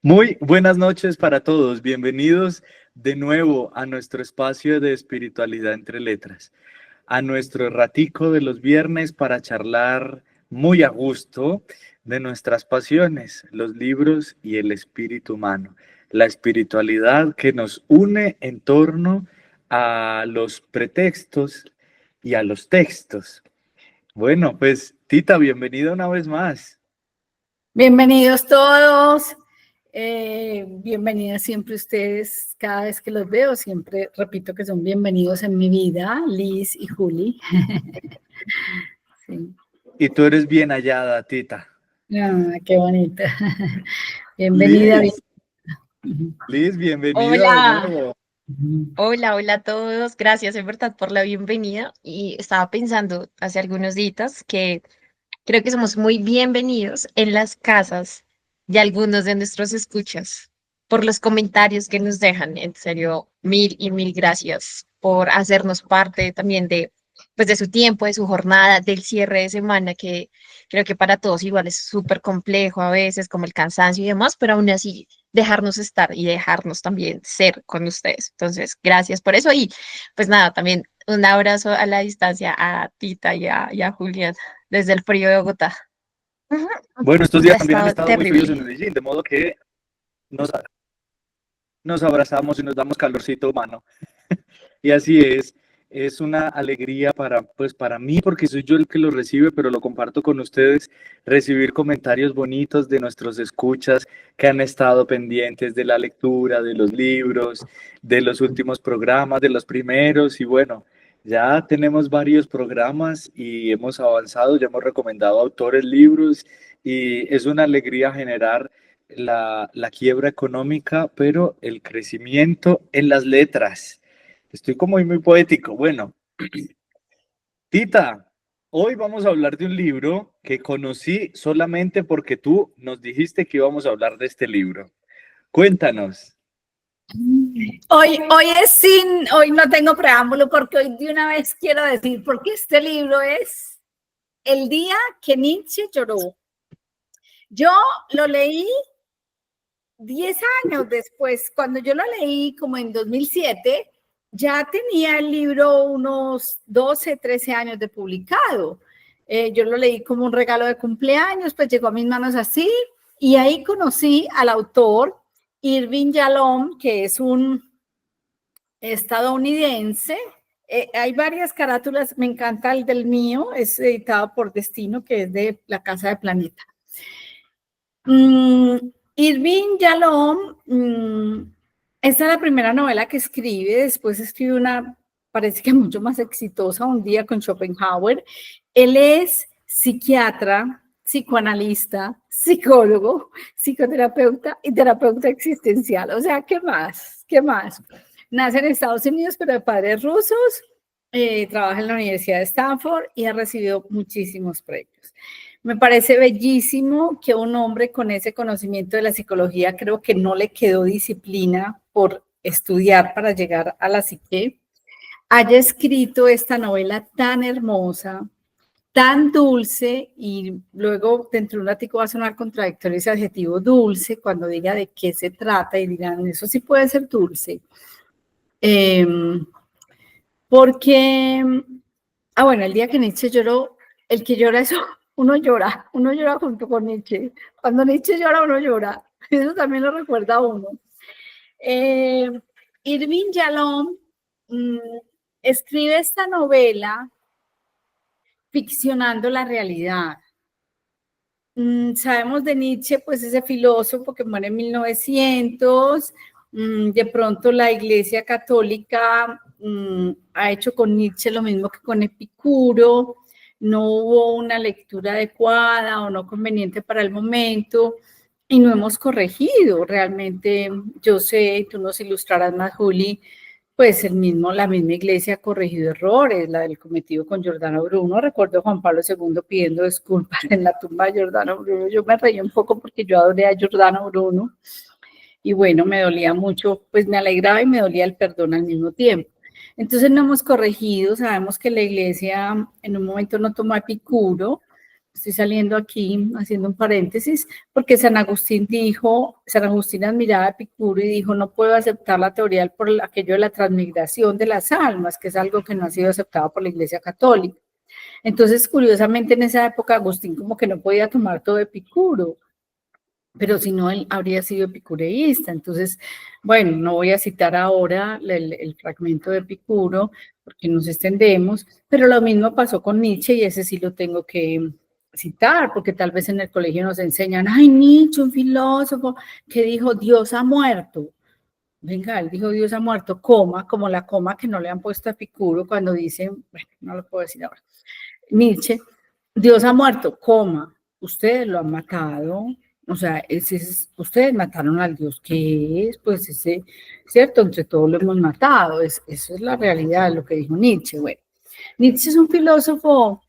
Muy buenas noches para todos. Bienvenidos de nuevo a nuestro espacio de espiritualidad entre letras, a nuestro ratico de los viernes para charlar muy a gusto de nuestras pasiones, los libros y el espíritu humano, la espiritualidad que nos une en torno a los pretextos y a los textos. Bueno, pues Tita, bienvenida una vez más. Bienvenidos todos, bienvenidas siempre ustedes, cada vez que los veo, siempre repito que son bienvenidos en mi vida, Liz y Juli. Sí. Y tú eres bien hallada, Tita. Ah, qué bonita. Bienvenida. Liz, bienvenida Hola. de nuevo. Hola a todos. Gracias en verdad por la bienvenida. Y estaba pensando hace algunos días que creo que somos muy bienvenidos en las casas de algunos de nuestros escuchas por los comentarios que nos dejan. En serio, mil y mil gracias por hacernos parte también de su tiempo, de su jornada, del cierre de semana, que creo que para todos igual es súper complejo a veces, como el cansancio y demás, pero aún así dejarnos estar y dejarnos también ser con ustedes. Entonces, gracias por eso y pues nada, también un abrazo a la distancia a Tita y a Julián desde el frío de Bogotá. Bueno, estos días también han estado terrible. muy fríos en Medellín, de modo que nos abrazamos y nos damos calorcito humano. Y así es una alegría para mí, porque soy yo el que lo recibe, pero lo comparto con ustedes, recibir comentarios bonitos de nuestros escuchas que han estado pendientes de la lectura, de los libros, de los últimos programas, de los primeros, y bueno, ya tenemos varios programas y hemos avanzado, ya hemos recomendado autores, libros, y es una alegría generar la quiebra económica, pero el crecimiento en las letras. Estoy como muy poético. Bueno, Tita, hoy vamos a hablar de un libro que conocí solamente porque tú nos dijiste que íbamos a hablar de este libro. Cuéntanos. Hoy no tengo preámbulo porque hoy de una vez quiero decir porque este libro es El día que Nietzsche lloró. Yo lo leí 10 años después, cuando yo lo leí como en 2007, ya tenía el libro unos 12, 13 años de publicado. Yo lo leí como un regalo de cumpleaños, pues llegó a mis manos así, y ahí conocí al autor Irving Yalom, que es un estadounidense. Hay varias carátulas, me encanta el del mío, es editado por Destino, que es de la Casa de Planeta. Irving Yalom, esta es la primera novela que escribe, después escribe una, parece que mucho más exitosa, Un día con Schopenhauer. Él es psiquiatra, psicoanalista, psicólogo, psicoterapeuta y terapeuta existencial. O sea, ¿qué más? ¿Qué más? Nace en Estados Unidos, pero de padres rusos, trabaja en la Universidad de Stanford y ha recibido muchísimos premios. Me parece bellísimo que un hombre con ese conocimiento de la psicología, creo que no le quedó disciplina por estudiar para llegar a la psique, haya escrito esta novela tan hermosa, tan dulce, y luego dentro de un ratico va a sonar contradictorio ese adjetivo dulce cuando diga de qué se trata y dirán, eso sí puede ser dulce. Porque, bueno, el día que Nietzsche lloró, el que llora eso, uno llora junto con Nietzsche. Cuando Nietzsche llora, uno llora. Eso también lo recuerda a uno. Irving Yalom escribe esta novela ficcionando la realidad. Sabemos de Nietzsche, pues ese filósofo que muere en 1900, de pronto la Iglesia Católica ha hecho con Nietzsche lo mismo que con Epicuro, no hubo una lectura adecuada o no conveniente para el momento y no hemos corregido. Realmente, yo sé, tú nos ilustrarás más, Juli, pues la misma iglesia ha corregido errores, la del cometido con Giordano Bruno. Recuerdo a Juan Pablo II pidiendo disculpas en la tumba de Giordano Bruno. Yo me reí un poco porque yo adoré a Giordano Bruno y bueno, me dolía mucho, pues me alegraba y me dolía el perdón al mismo tiempo. Entonces no hemos corregido, sabemos que la iglesia en un momento no tomó a Epicuro, estoy saliendo aquí, haciendo un paréntesis, porque San Agustín admiraba a Epicuro y dijo, no puedo aceptar la teoría por aquello de la transmigración de las almas, que es algo que no ha sido aceptado por la Iglesia Católica. Entonces, curiosamente, en esa época Agustín como que no podía tomar todo Epicuro, pero si no, él habría sido epicureísta. Entonces, bueno, no voy a citar ahora el fragmento de Epicuro, porque nos extendemos, pero lo mismo pasó con Nietzsche y ese sí lo tengo que citar, porque tal vez en el colegio nos enseñan, ay, Nietzsche, un filósofo que dijo, Dios ha muerto. Venga, él dijo, Dios ha muerto, coma, como la coma que no le han puesto a Epicuro cuando dicen, bueno, no lo puedo decir ahora. Nietzsche, Dios ha muerto, coma, ustedes lo han matado, o sea, ustedes mataron al Dios que es, pues ese, cierto, entre todos lo hemos matado, eso es la realidad, lo que dijo Nietzsche. Bueno, Nietzsche es un filósofo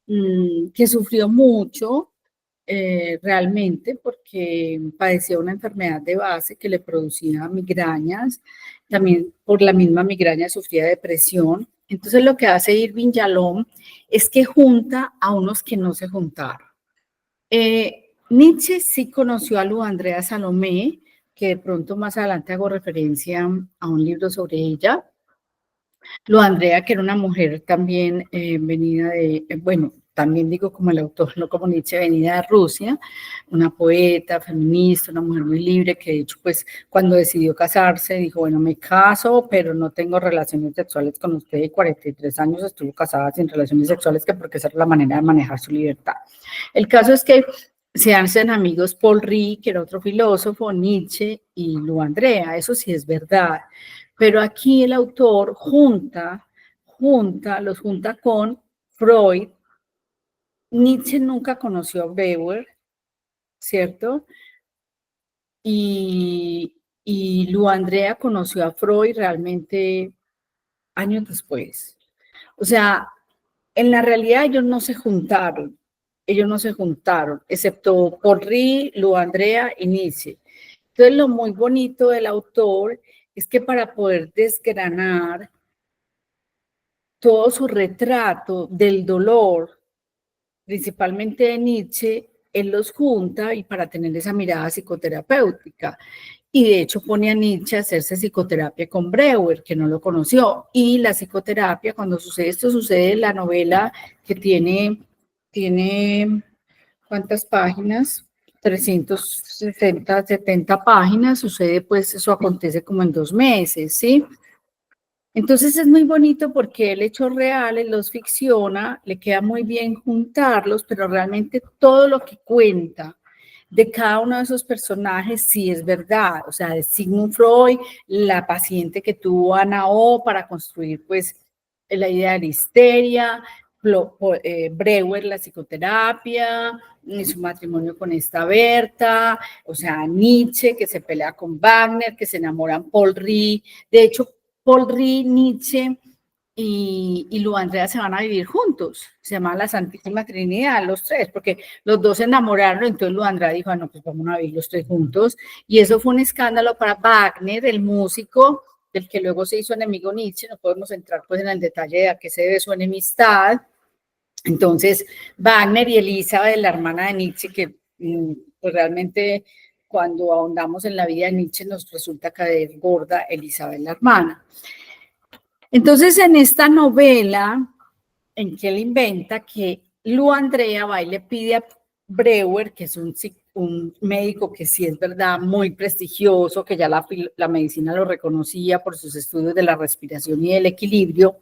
que sufrió mucho, realmente, porque padecía una enfermedad de base que le producía migrañas, también por la misma migraña sufría depresión. Entonces lo que hace Irving Yalom es que junta a unos que no se juntaron. Nietzsche sí conoció a Lu Andrea Salomé, que de pronto más adelante hago referencia a un libro sobre ella. Lu Andrea, que era una mujer también venida de, bueno, también digo como el autor, no como Nietzsche, venida de Rusia, una poeta, feminista, una mujer muy libre, que de hecho, pues, cuando decidió casarse, dijo, bueno, me caso, pero no tengo relaciones sexuales con usted, y 43 años estuvo casada sin relaciones sexuales, que porque esa era la manera de manejar su libertad. El caso es que se hacen amigos Paul Ricoeur, que era otro filósofo, Nietzsche y Lu Andrea, eso sí es verdad, pero aquí el autor los junta con Freud. Nietzsche nunca conoció a Breuer, ¿cierto? Y Lu Andrea conoció a Freud realmente años después. O sea, en la realidad ellos no se juntaron, excepto Paul Ricoeur, Lu Andrea y Nietzsche. Entonces, lo muy bonito del autor es que para poder desgranar todo su retrato del dolor, principalmente de Nietzsche, él los junta y para tener esa mirada psicoterapéutica. Y de hecho pone a Nietzsche a hacerse psicoterapia con Breuer, que no lo conoció. Y la psicoterapia, cuando sucede esto, sucede en la novela que tiene ¿cuántas páginas? 360, 70 páginas, sucede pues, eso acontece como en 2 meses, ¿sí? Entonces es muy bonito porque el hecho real, él los ficciona, le queda muy bien juntarlos, pero realmente todo lo que cuenta de cada uno de esos personajes sí es verdad. O sea, de Sigmund Freud, la paciente que tuvo Ana O para construir pues la idea de la histeria, Breuer, la psicoterapia, su matrimonio con esta Berta, o sea, Nietzsche que se pelea con Wagner, que se enamoran Paul Ricoeur. De hecho, Paul Ricoeur, Nietzsche y Lu Andrea se van a vivir juntos. Se llama la Santísima Trinidad, los tres, porque los dos se enamoraron. Entonces Lu Andrea dijo, ah, no, pues vamos a vivir los tres juntos. Y eso fue un escándalo para Wagner, el músico, del que luego se hizo enemigo Nietzsche. No podemos entrar pues en el detalle de a qué se debe su enemistad. Entonces, Wagner y Elizabeth, la hermana de Nietzsche, que pues realmente cuando ahondamos en la vida de Nietzsche nos resulta caer gorda Elizabeth, la hermana. Entonces, en esta novela, en que él inventa que Lu Andrea va y le pide a Breuer, que es un médico que sí es verdad, muy prestigioso, que ya la medicina lo reconocía por sus estudios de la respiración y del equilibrio.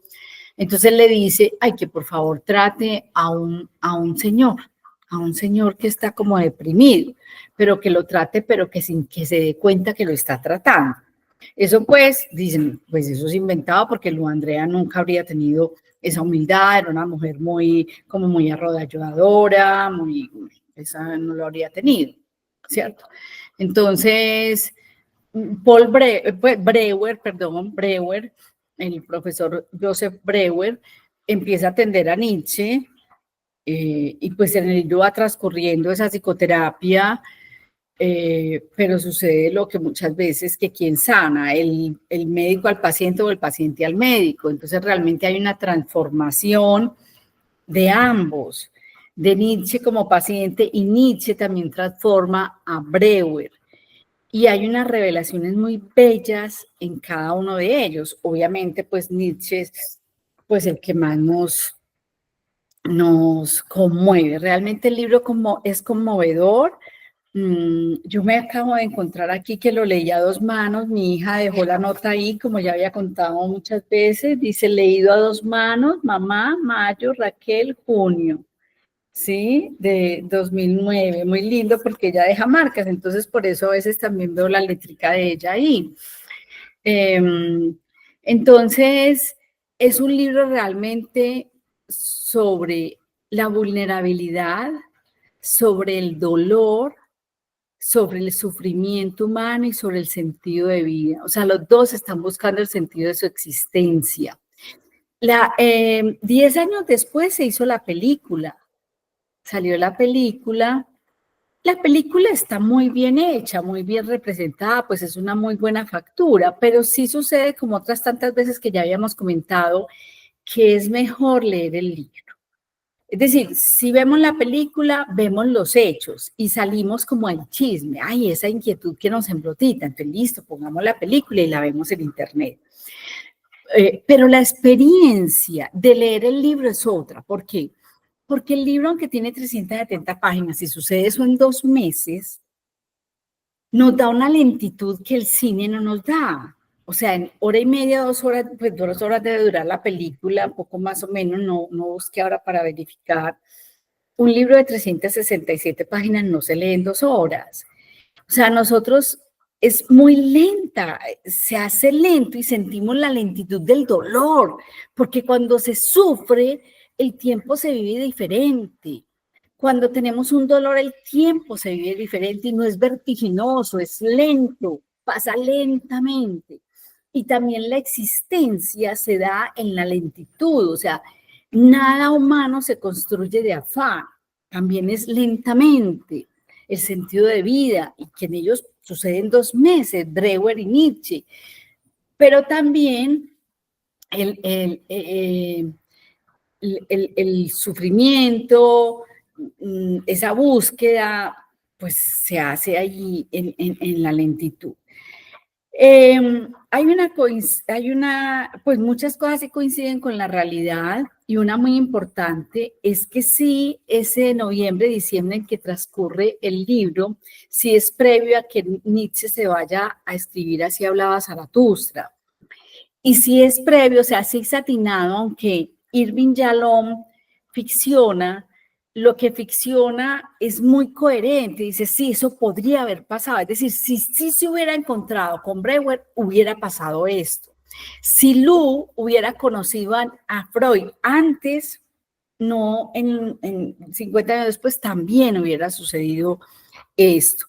Entonces le dice, ay, que por favor trate a un señor que está como deprimido, pero que lo trate, pero que sin que se dé cuenta que lo está tratando. Eso pues, dicen, pues eso es inventado porque Lu Andrea nunca habría tenido esa humildad, era una mujer muy arrodalladora, esa no lo habría tenido, ¿cierto? Entonces, Breuer, el profesor Joseph Breuer, empieza a atender a Nietzsche y pues en el libro va transcurriendo esa psicoterapia, pero sucede lo que muchas veces que quien sana, el médico al paciente o el paciente al médico. Entonces realmente hay una transformación de ambos. de Nietzsche como paciente, y Nietzsche también transforma a Breuer. Y hay unas revelaciones muy bellas en cada uno de ellos. Obviamente, pues Nietzsche es pues, el que más nos conmueve. Realmente el libro es conmovedor. Yo me acabo de encontrar aquí que lo leí a dos manos. Mi hija dejó la nota ahí, como ya había contado muchas veces. Dice, leído a dos manos, mamá, mayo, Raquel, junio. ¿Sí? De 2009, muy lindo porque ella deja marcas, entonces por eso a veces también veo la letrica de ella ahí. Entonces, es un libro realmente sobre la vulnerabilidad, sobre el dolor, sobre el sufrimiento humano y sobre el sentido de vida. O sea, los dos están buscando el sentido de su existencia. 10 años después se hizo la película. Salió la película está muy bien hecha, muy bien representada, pues es una muy buena factura, pero sí sucede como otras tantas veces que ya habíamos comentado, que es mejor leer el libro. Es decir, si vemos la película, vemos los hechos y salimos como al chisme, ay, esa inquietud que nos embrotita, entonces listo, pongamos la película y la vemos en internet. Pero la experiencia de leer el libro es otra. ¿Por qué? Porque el libro, aunque tiene 370 páginas y sucede eso en 2 meses, nos da una lentitud que el cine no nos da. O sea, en hora y media, 2 horas, pues 2 horas debe durar la película, un poco más o menos, no busqué ahora para verificar. Un libro de 367 páginas no se lee en 2 horas. O sea, nosotros es muy lenta, se hace lento y sentimos la lentitud del dolor, porque cuando se sufre, el tiempo se vive diferente. Cuando tenemos un dolor, el tiempo se vive diferente y no es vertiginoso, es lento, pasa lentamente. Y también la existencia se da en la lentitud, o sea, nada humano se construye de afán, también es lentamente el sentido de vida, y que en ellos suceden 2 meses, Breuer y Nietzsche, pero también el sufrimiento, esa búsqueda, pues se hace allí en la lentitud. Pues muchas cosas sí coinciden con la realidad, y una muy importante es que sí, ese noviembre, diciembre en que transcurre el libro, sí es previo a que Nietzsche se vaya a escribir Así hablaba Zaratustra. Y sí es previo, o sea, sí es atinado, aunque Irving Yalom ficciona, lo que ficciona es muy coherente. Dice, sí, eso podría haber pasado. Es decir, si se hubiera encontrado con Breuer, hubiera pasado esto. Si Lou hubiera conocido a Freud antes, no en 50 años después, también hubiera sucedido esto.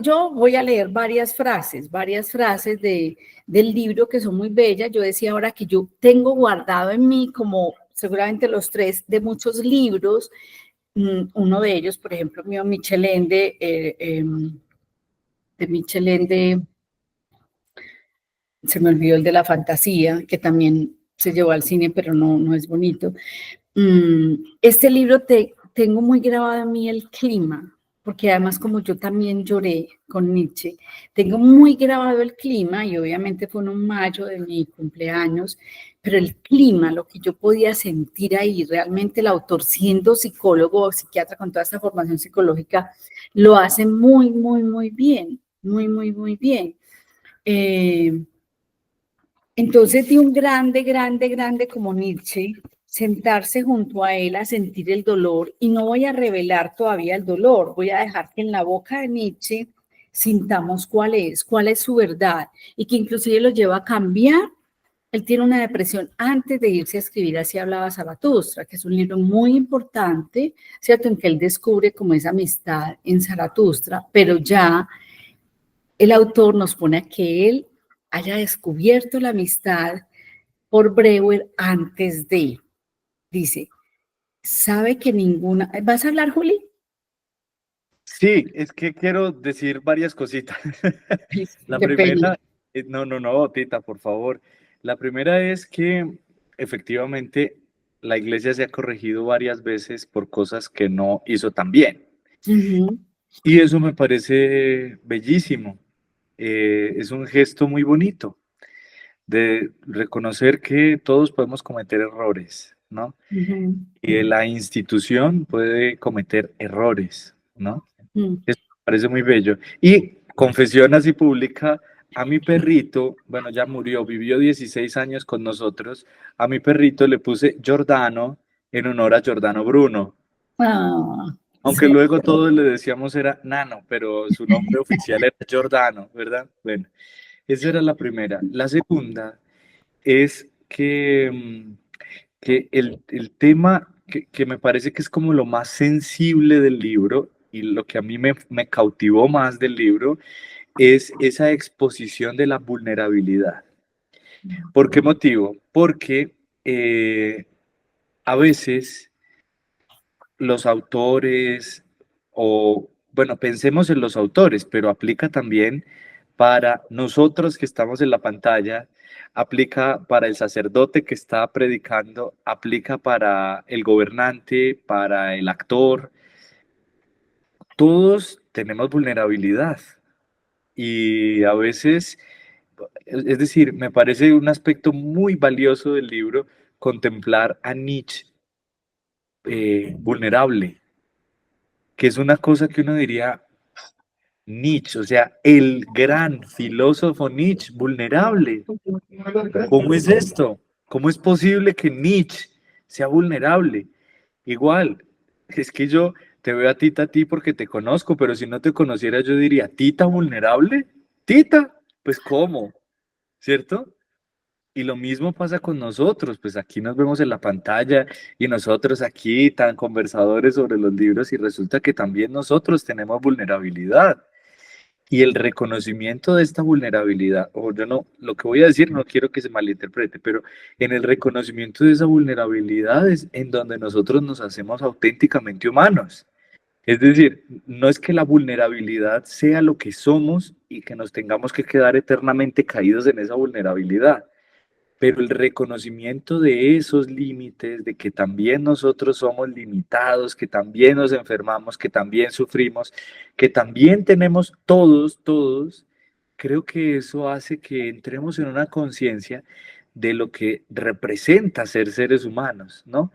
Yo voy a leer varias frases del libro que son muy bellas. Yo decía ahora que yo tengo guardado en mí, como seguramente los 3 de muchos libros, uno de ellos, por ejemplo, mío, Michel Ende, de Michel Ende, se me olvidó el de la fantasía, que también se llevó al cine, pero no es bonito. Este libro tengo muy grabado en mí el clima, porque además como yo también lloré con Nietzsche, tengo muy grabado el clima, y obviamente fue en un mayo de mi cumpleaños, pero el clima, lo que yo podía sentir ahí, realmente el autor, siendo psicólogo o psiquiatra con toda esta formación psicológica, lo hace muy, muy, muy bien, muy, muy, muy bien. Entonces, de un grande como Nietzsche, sentarse junto a él a sentir el dolor, y no voy a revelar todavía el dolor, voy a dejar que en la boca de Nietzsche sintamos cuál es su verdad, y que inclusive lo lleva a cambiar. Él tiene una depresión antes de irse a escribir Así hablaba Zaratustra, que es un libro muy importante, ¿cierto? En que él descubre como esa amistad en Zaratustra, pero ya el autor nos pone a que él haya descubierto la amistad por Breuer antes de, dice, sabe que ninguna... ¿Vas a hablar, Juli? Sí, es que quiero decir varias cositas. La Qué pena. primera, no, Tita, por favor. La primera es que efectivamente la iglesia se ha corregido varias veces por cosas que no hizo tan bien. Y eso me parece bellísimo. Es un gesto muy bonito de reconocer que todos podemos cometer errores, ¿no? Y la institución puede cometer errores, ¿no? Eso me parece muy bello. Y confesión así pública, a mi perrito, bueno, ya murió, vivió 16 años con nosotros, a mi perrito le puse Giordano en honor a Giordano Bruno. Aunque Sí. luego todos le decíamos era Nano, pero su nombre oficial era Giordano, ¿verdad? Bueno, esa era la primera. La segunda es que el tema que me parece que es como lo más sensible del libro y lo que a mí me cautivó más del libro es esa exposición de la vulnerabilidad. ¿Por qué motivo? Porque a veces los autores, o bueno, pensemos en los autores, pero aplica también para nosotros que estamos en la pantalla, aplica para el sacerdote que está predicando, aplica para el gobernante, para el actor. Todos tenemos vulnerabilidad y a veces, es decir, me parece un aspecto muy valioso del libro contemplar a Nietzsche vulnerable, que es una cosa que uno diría, Nietzsche, o sea, el gran filósofo Nietzsche, vulnerable. ¿Cómo es esto? ¿Cómo es posible que Nietzsche sea vulnerable? Igual, es que yo te veo a ti porque te conozco, pero si no te conociera yo diría, ¿Tita vulnerable? ¿Tita? Pues ¿cómo? ¿Cierto? Y lo mismo pasa con nosotros, pues aquí nos vemos en la pantalla y nosotros aquí tan conversadores sobre los libros y resulta que también nosotros tenemos vulnerabilidad. Y el reconocimiento de esta vulnerabilidad, o yo no, lo que voy a decir no quiero que se malinterprete, pero en el reconocimiento de esa vulnerabilidad es en donde nosotros nos hacemos auténticamente humanos. Es decir, no es que la vulnerabilidad sea lo que somos y que nos tengamos que quedar eternamente caídos en esa vulnerabilidad, pero el reconocimiento de esos límites, de que también nosotros somos limitados, que también nos enfermamos, que también sufrimos, que también tenemos todos, creo que eso hace que entremos en una conciencia de lo que representa ser seres humanos, ¿no?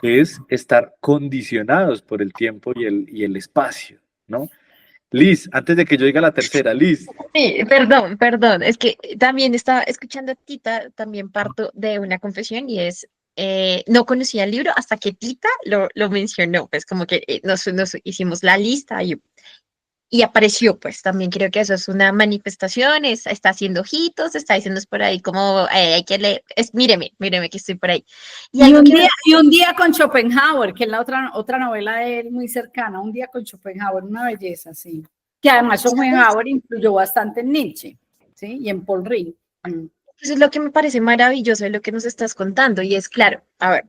Que es estar condicionados por el tiempo y el espacio, ¿no? Liz, antes de que yo diga la tercera, Liz. Sí, perdón, es que también estaba escuchando a Tita, también parto de una confesión y es, no conocía el libro hasta que Tita lo mencionó, pues como que nos hicimos la lista y apareció, pues también creo que eso es una manifestación, está haciendo ojitos, está diciendo por ahí como, hay que leer, míreme que estoy por ahí. Y un día con Schopenhauer, que es la otra novela de él muy cercana, Un día con Schopenhauer, una belleza, sí. Que además Schopenhauer influyó bastante en Nietzsche, ¿sí? Y en Paul Rill. Eso es lo que me parece maravilloso de lo que nos estás contando y es claro, a ver,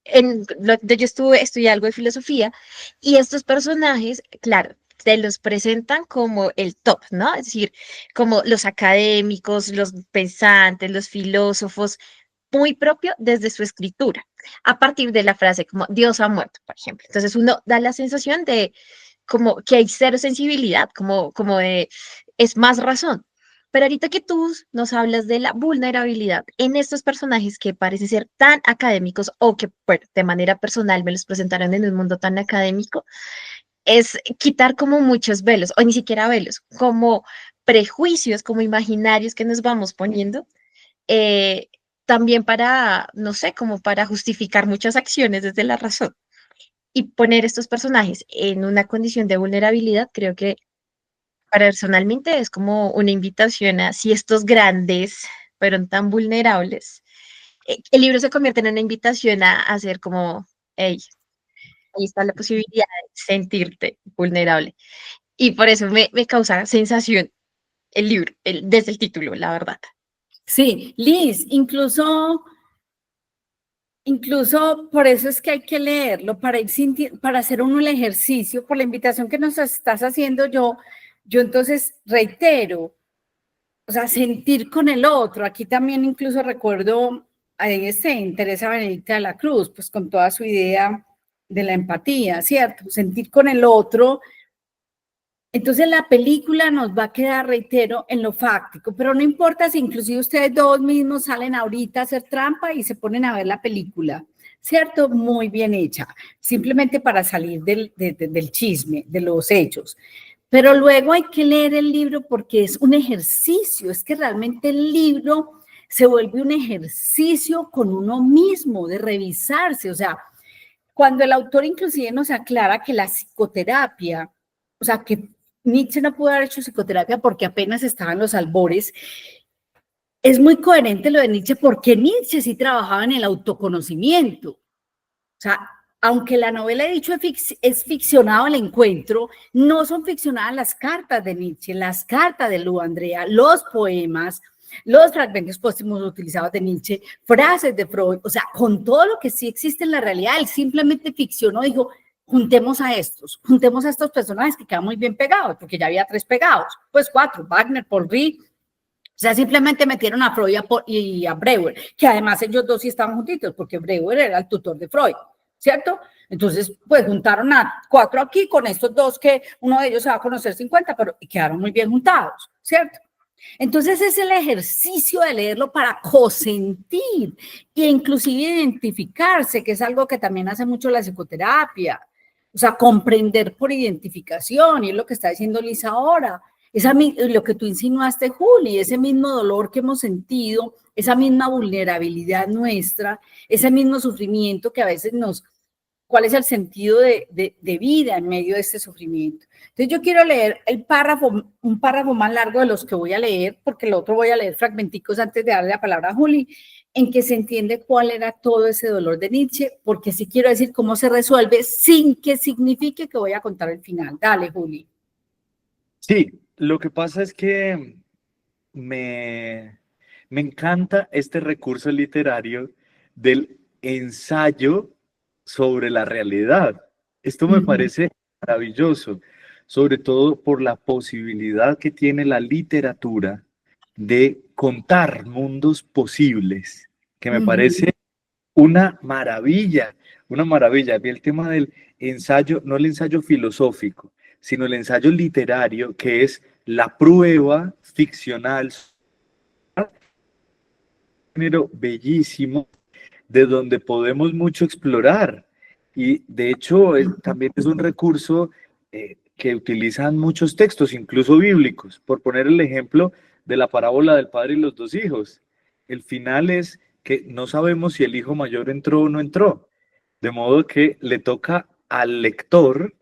yo estudié algo de filosofía y estos personajes, claro, te los presentan como el top, ¿no? Es decir, como los académicos, los pensantes, los filósofos, muy propio desde su escritura, a partir de la frase como Dios ha muerto, por ejemplo. Entonces uno da la sensación de como que hay cero sensibilidad, como de es más razón. Pero ahorita que tú nos hablas de la vulnerabilidad en estos personajes que parecen ser tan académicos o que bueno, de manera personal me los presentaron en un mundo tan académico, es quitar como muchos velos, o ni siquiera velos, como prejuicios, como imaginarios que nos vamos poniendo, eh, también para, no sé, como para justificar muchas acciones desde la razón. Y poner estos personajes en una condición de vulnerabilidad, creo que personalmente es como una invitación a si estos grandes fueron tan vulnerables, el libro se convierte en una invitación a hacer como, hey, ahí está la posibilidad de sentirte vulnerable. Y por eso me causa sensación el libro, desde el título, la verdad. Sí, Liz, incluso por eso es que hay que leerlo, para hacer uno el ejercicio, por la invitación que nos estás haciendo yo entonces reitero, o sea, sentir con el otro. Aquí también incluso recuerdo ahí Teresa Benedicta de la Cruz, pues con toda su idea de la empatía, ¿cierto? Sentir con el otro. Entonces la película nos va a quedar, reitero, en lo fáctico, pero no importa si inclusive ustedes dos mismos salen ahorita a hacer trampa y se ponen a ver la película, ¿cierto? Muy bien hecha, simplemente para salir del chisme, de los hechos. Pero luego hay que leer el libro porque es un ejercicio, es que realmente el libro se vuelve un ejercicio con uno mismo, de revisarse, o sea, cuando el autor inclusive nos aclara que la psicoterapia, o sea, que Nietzsche no pudo haber hecho psicoterapia porque apenas estaba en los albores, es muy coherente lo de Nietzsche porque Nietzsche sí trabajaba en el autoconocimiento. O sea, aunque la novela, he dicho, es ficcionado el encuentro, no son ficcionadas las cartas de Nietzsche, las cartas de Lu Andrea, los poemas, los fragmentos póstumos utilizados de Nietzsche, frases de Freud, o sea, con todo lo que sí existe en la realidad, él simplemente ficcionó, dijo, juntemos a estos personajes que quedan muy bien pegados, porque ya había 3 pegados, pues 4, Wagner, Paul Rick, o sea, simplemente metieron a Freud y a Breuer, que además ellos dos sí estaban juntitos, porque Breuer era el tutor de Freud, ¿cierto? Entonces, pues juntaron a 4 aquí con estos 2 que uno de ellos se va a conocer 50, pero quedaron muy bien juntados, ¿cierto? Entonces es el ejercicio de leerlo para cosentir e inclusive identificarse, que es algo que también hace mucho la psicoterapia. O sea, comprender por identificación, y es lo que está diciendo Lisa ahora. Lo que tú insinuaste, Juli, ese mismo dolor que hemos sentido, esa misma vulnerabilidad nuestra, ese mismo sufrimiento que a veces ¿cuál es el sentido de vida en medio de este sufrimiento? Entonces yo quiero leer un párrafo más largo de los que voy a leer, porque el otro voy a leer fragmenticos antes de darle la palabra a Juli, en que se entiende cuál era todo ese dolor de Nietzsche, porque sí quiero decir cómo se resuelve sin que signifique que voy a contar el final. Dale, Juli. Sí, lo que pasa es que me encanta este recurso literario del ensayo sobre la realidad. Esto me parece maravilloso, sobre todo por la posibilidad que tiene la literatura de contar mundos posibles, que me parece una maravilla, una maravilla. Vi el tema del ensayo, no el ensayo filosófico, sino el ensayo literario, que es la prueba ficcional, un género bellísimo, de donde podemos mucho explorar. Y de hecho, también es un recurso que utilizan muchos textos, incluso bíblicos. Por poner el ejemplo de la parábola del padre y los 2 hijos. El final es que no sabemos si el hijo mayor entró o no entró. De modo que le toca al lector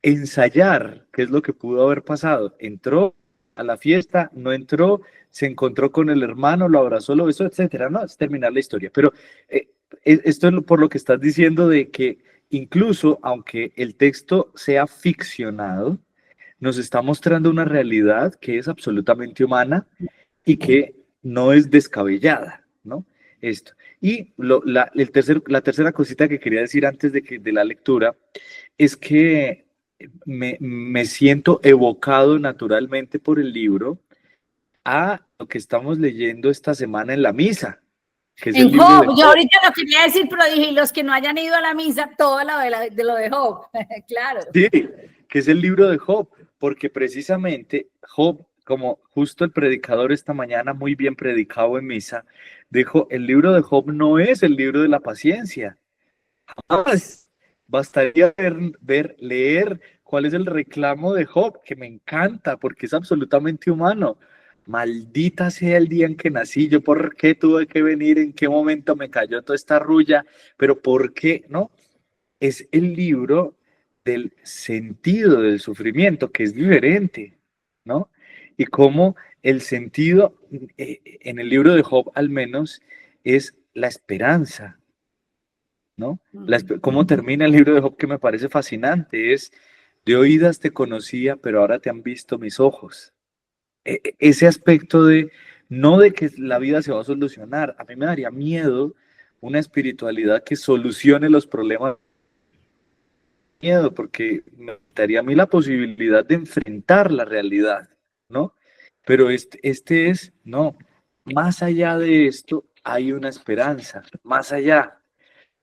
ensayar qué es lo que pudo haber pasado. Entró a la fiesta, no entró, se encontró con el hermano, lo abrazó, lo besó, etcétera. No, es terminar la historia. Pero esto es por lo que estás diciendo de que incluso aunque el texto sea ficcionado, nos está mostrando una realidad que es absolutamente humana y que no es descabellada, ¿no? Esto. Y la tercera cosita que quería decir antes de la lectura es que me siento evocado naturalmente por el libro a lo que estamos leyendo esta semana en la misa, que es el libro de Job. Yo ahorita lo quería decir, pero dije, los que no hayan ido a la misa, todo de lo de Job, claro. Sí, que es el libro de Job, porque precisamente Job, como justo el predicador esta mañana, muy bien predicado en misa, dijo, el libro de Job no es el libro de la paciencia. Jamás bastaría leer cuál es el reclamo de Job, que me encanta, porque es absolutamente humano. Maldita sea el día en que nací, yo por qué tuve que venir, en qué momento me cayó toda esta rulla, pero por qué, ¿no? Es el libro del sentido del sufrimiento, que es diferente, ¿no? Y cómo el sentido, en el libro de Job al menos, es la esperanza, ¿no? Cómo termina el libro de Job, que me parece fascinante, es, de oídas te conocía, pero ahora te han visto mis ojos. Ese aspecto de, no de que la vida se va a solucionar, a mí me daría miedo una espiritualidad que solucione los problemas, miedo, porque me daría a mí la posibilidad de enfrentar la realidad, ¿no? Pero este es, no, más allá de esto, hay una esperanza más allá.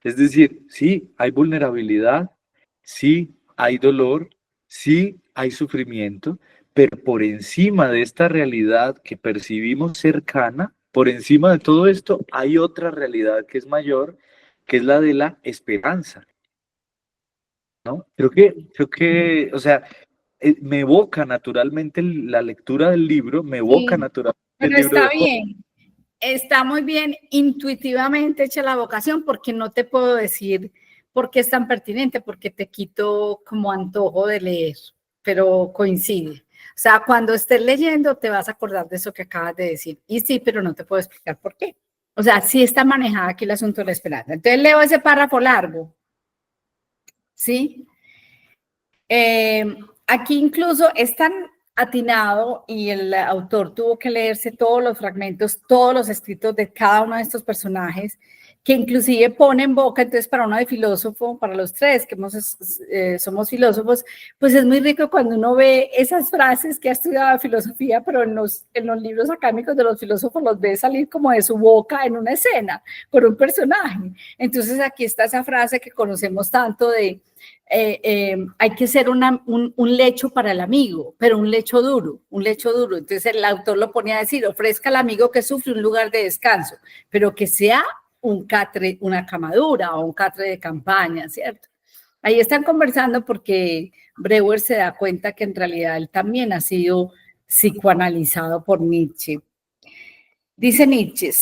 Es decir, sí, hay vulnerabilidad, sí, hay dolor, sí, hay sufrimiento, pero por encima de esta realidad que percibimos cercana, por encima de todo esto, hay otra realidad que es mayor, que es la de la esperanza, ¿no? Creo que, o sea, me evoca naturalmente la lectura del libro, me evoca Sí, naturalmente el pero libro de está Job. bien. Está muy bien intuitivamente hecha la vocación porque no te puedo decir por qué es tan pertinente, porque te quito como antojo de leer, pero coincide. O sea, cuando estés leyendo te vas a acordar de eso que acabas de decir. Y sí, pero no te puedo explicar por qué. O sea, sí está manejada aquí el asunto de la esperanza. Entonces leo ese párrafo largo, ¿sí? Aquí incluso es tan atinado y el autor tuvo que leerse todos los fragmentos, todos los escritos de cada uno de estos personajes, que inclusive pone en boca, entonces para uno de filósofo, para los tres que somos filósofos, pues es muy rico cuando uno ve esas frases que ha estudiado filosofía, pero en los libros académicos de los filósofos los ve salir como de su boca en una escena, por un personaje. Entonces aquí está esa frase que conocemos tanto de hay que ser un lecho para el amigo, pero un lecho duro, un lecho duro. Entonces el autor lo ponía a decir, ofrezca al amigo que sufre un lugar de descanso, pero que sea un catre, una camadura o un catre de campaña, ¿cierto? Ahí están conversando porque Breuer se da cuenta que en realidad él también ha sido psicoanalizado por Nietzsche. Dice Nietzsche,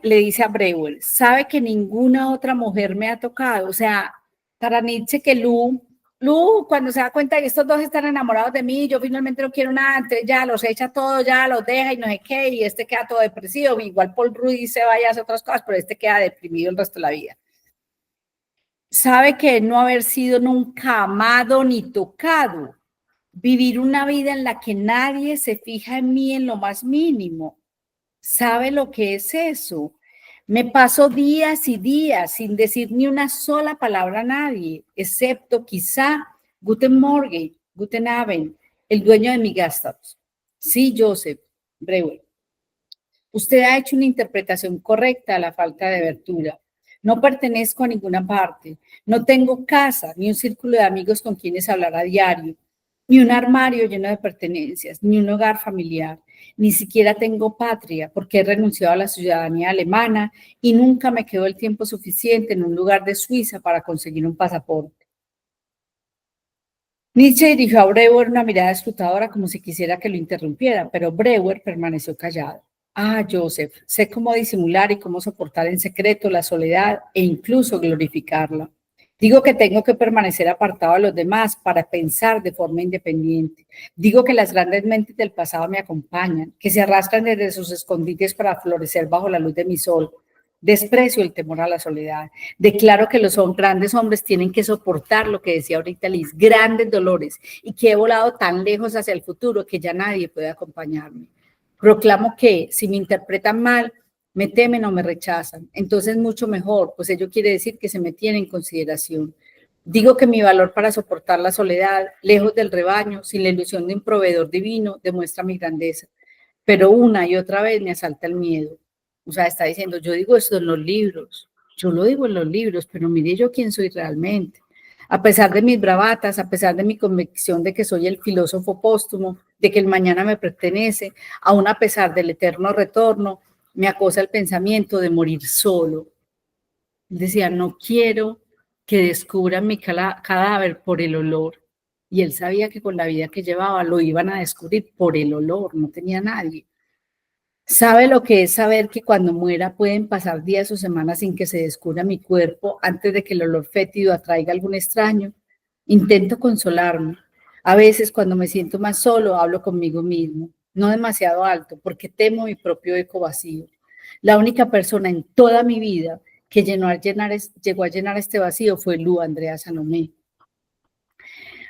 le dice a Breuer, sabe que ninguna otra mujer me ha tocado. O sea, para Nietzsche que Lu, cuando se da cuenta de que estos dos están enamorados de mí, yo finalmente no quiero nada, entonces ya los echa todos, ya los deja y no sé qué, y este queda todo depresivo. Igual Paul Rudy se vaya a hacer otras cosas, pero este queda deprimido el resto de la vida. Sabe que no haber sido nunca amado ni tocado, vivir una vida en la que nadie se fija en mí en lo más mínimo. ¿Sabe lo que es eso? Me paso días y días sin decir ni una sola palabra a nadie, excepto quizá Guten Morgen, Guten Abend, el dueño de mi Gasthaus. Sí, Joseph Breuer. Usted ha hecho una interpretación correcta a la falta de abertura. No pertenezco a ninguna parte. No tengo casa, ni un círculo de amigos con quienes hablar a diario, ni un armario lleno de pertenencias, ni un hogar familiar. Ni siquiera tengo patria porque he renunciado a la ciudadanía alemana y nunca me quedó el tiempo suficiente en un lugar de Suiza para conseguir un pasaporte. Nietzsche dirigió a Breuer una mirada escrutadora como si quisiera que lo interrumpiera, pero Breuer permaneció callado. Ah, Joseph, sé cómo disimular y cómo soportar en secreto la soledad e incluso glorificarla. Digo que tengo que permanecer apartado de los demás para pensar de forma independiente. Digo que las grandes mentes del pasado me acompañan, que se arrastran desde sus escondites para florecer bajo la luz de mi sol. Desprecio el temor a la soledad. Declaro que los grandes hombres tienen que soportar lo que decía ahorita Liz, grandes dolores, y que he volado tan lejos hacia el futuro que ya nadie puede acompañarme. Proclamo que si me interpretan mal, me temen o me rechazan. Entonces mucho mejor, pues ello quiere decir que se me tiene en consideración. Digo que mi valor para soportar la soledad, lejos del rebaño, sin la ilusión de un proveedor divino, demuestra mi grandeza. Pero una y otra vez me asalta el miedo. O sea, está diciendo, yo digo esto en los libros, yo lo digo en los libros, pero mire yo quién soy realmente. A pesar de mis bravatas, a pesar de mi convicción de que soy el filósofo póstumo, de que el mañana me pertenece, aún a pesar del eterno retorno, me acosa el pensamiento de morir solo. Decía, no quiero que descubran mi cadáver por el olor. Y él sabía que con la vida que llevaba lo iban a descubrir por el olor, no tenía nadie. ¿Sabe lo que es saber que cuando muera pueden pasar días o semanas sin que se descubra mi cuerpo antes de que el olor fétido atraiga a algún extraño? Intento consolarme. A veces cuando me siento más solo hablo conmigo mismo, no demasiado alto, porque temo mi propio eco vacío. La única persona en toda mi vida que llegó a llenar este vacío fue Lu Andrea Salomé.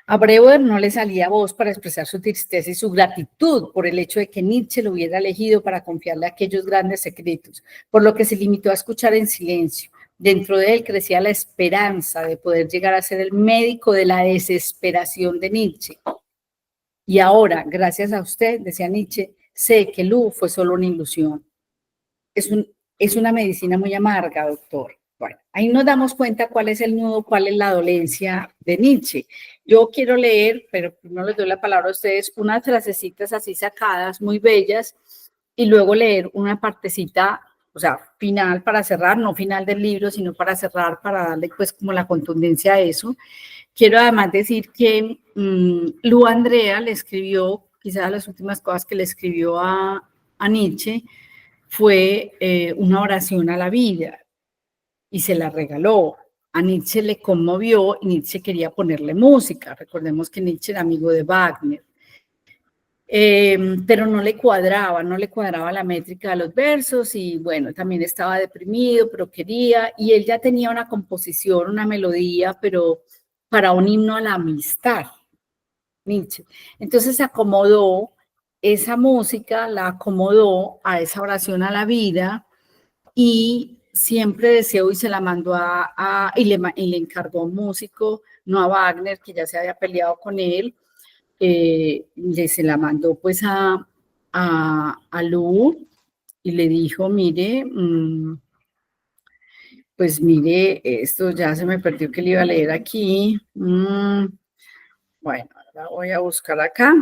A Breuer no le salía voz para expresar su tristeza y su gratitud por el hecho de que Nietzsche lo hubiera elegido para confiarle aquellos grandes secretos, por lo que se limitó a escuchar en silencio. Dentro de él crecía la esperanza de poder llegar a ser el médico de la desesperación de Nietzsche. Y ahora, gracias a usted, decía Nietzsche, sé que Lu fue solo una ilusión. es una medicina muy amarga, doctor. Bueno, ahí nos damos cuenta cuál es el nudo, cuál es la dolencia de Nietzsche. Yo quiero leer, pero no les doy la palabra a ustedes, unas frasecitas así sacadas, muy bellas, y luego leer una partecita, o sea, final para cerrar, no final del libro, sino para cerrar, para darle pues como la contundencia a eso. Quiero además decir que Lu Andrea le escribió, quizás las últimas cosas que le escribió a Nietzsche, fue una oración a la vida y se la regaló. A Nietzsche le conmovió y Nietzsche quería ponerle música. Recordemos que Nietzsche era amigo de Wagner. Pero no le cuadraba la métrica de los versos y bueno, también estaba deprimido, pero quería, y él ya tenía una composición, una melodía, pero para un himno a la amistad, Nietzsche. Entonces acomodó esa música, la acomodó a esa oración a la vida y siempre deseó y se la mandó y le encargó a un músico, no a Wagner, que ya se había peleado con él, se la mandó pues a Lu y le dijo, mire, pues mire, esto ya se me perdió que le iba a leer aquí. Bueno, ahora voy a buscar acá.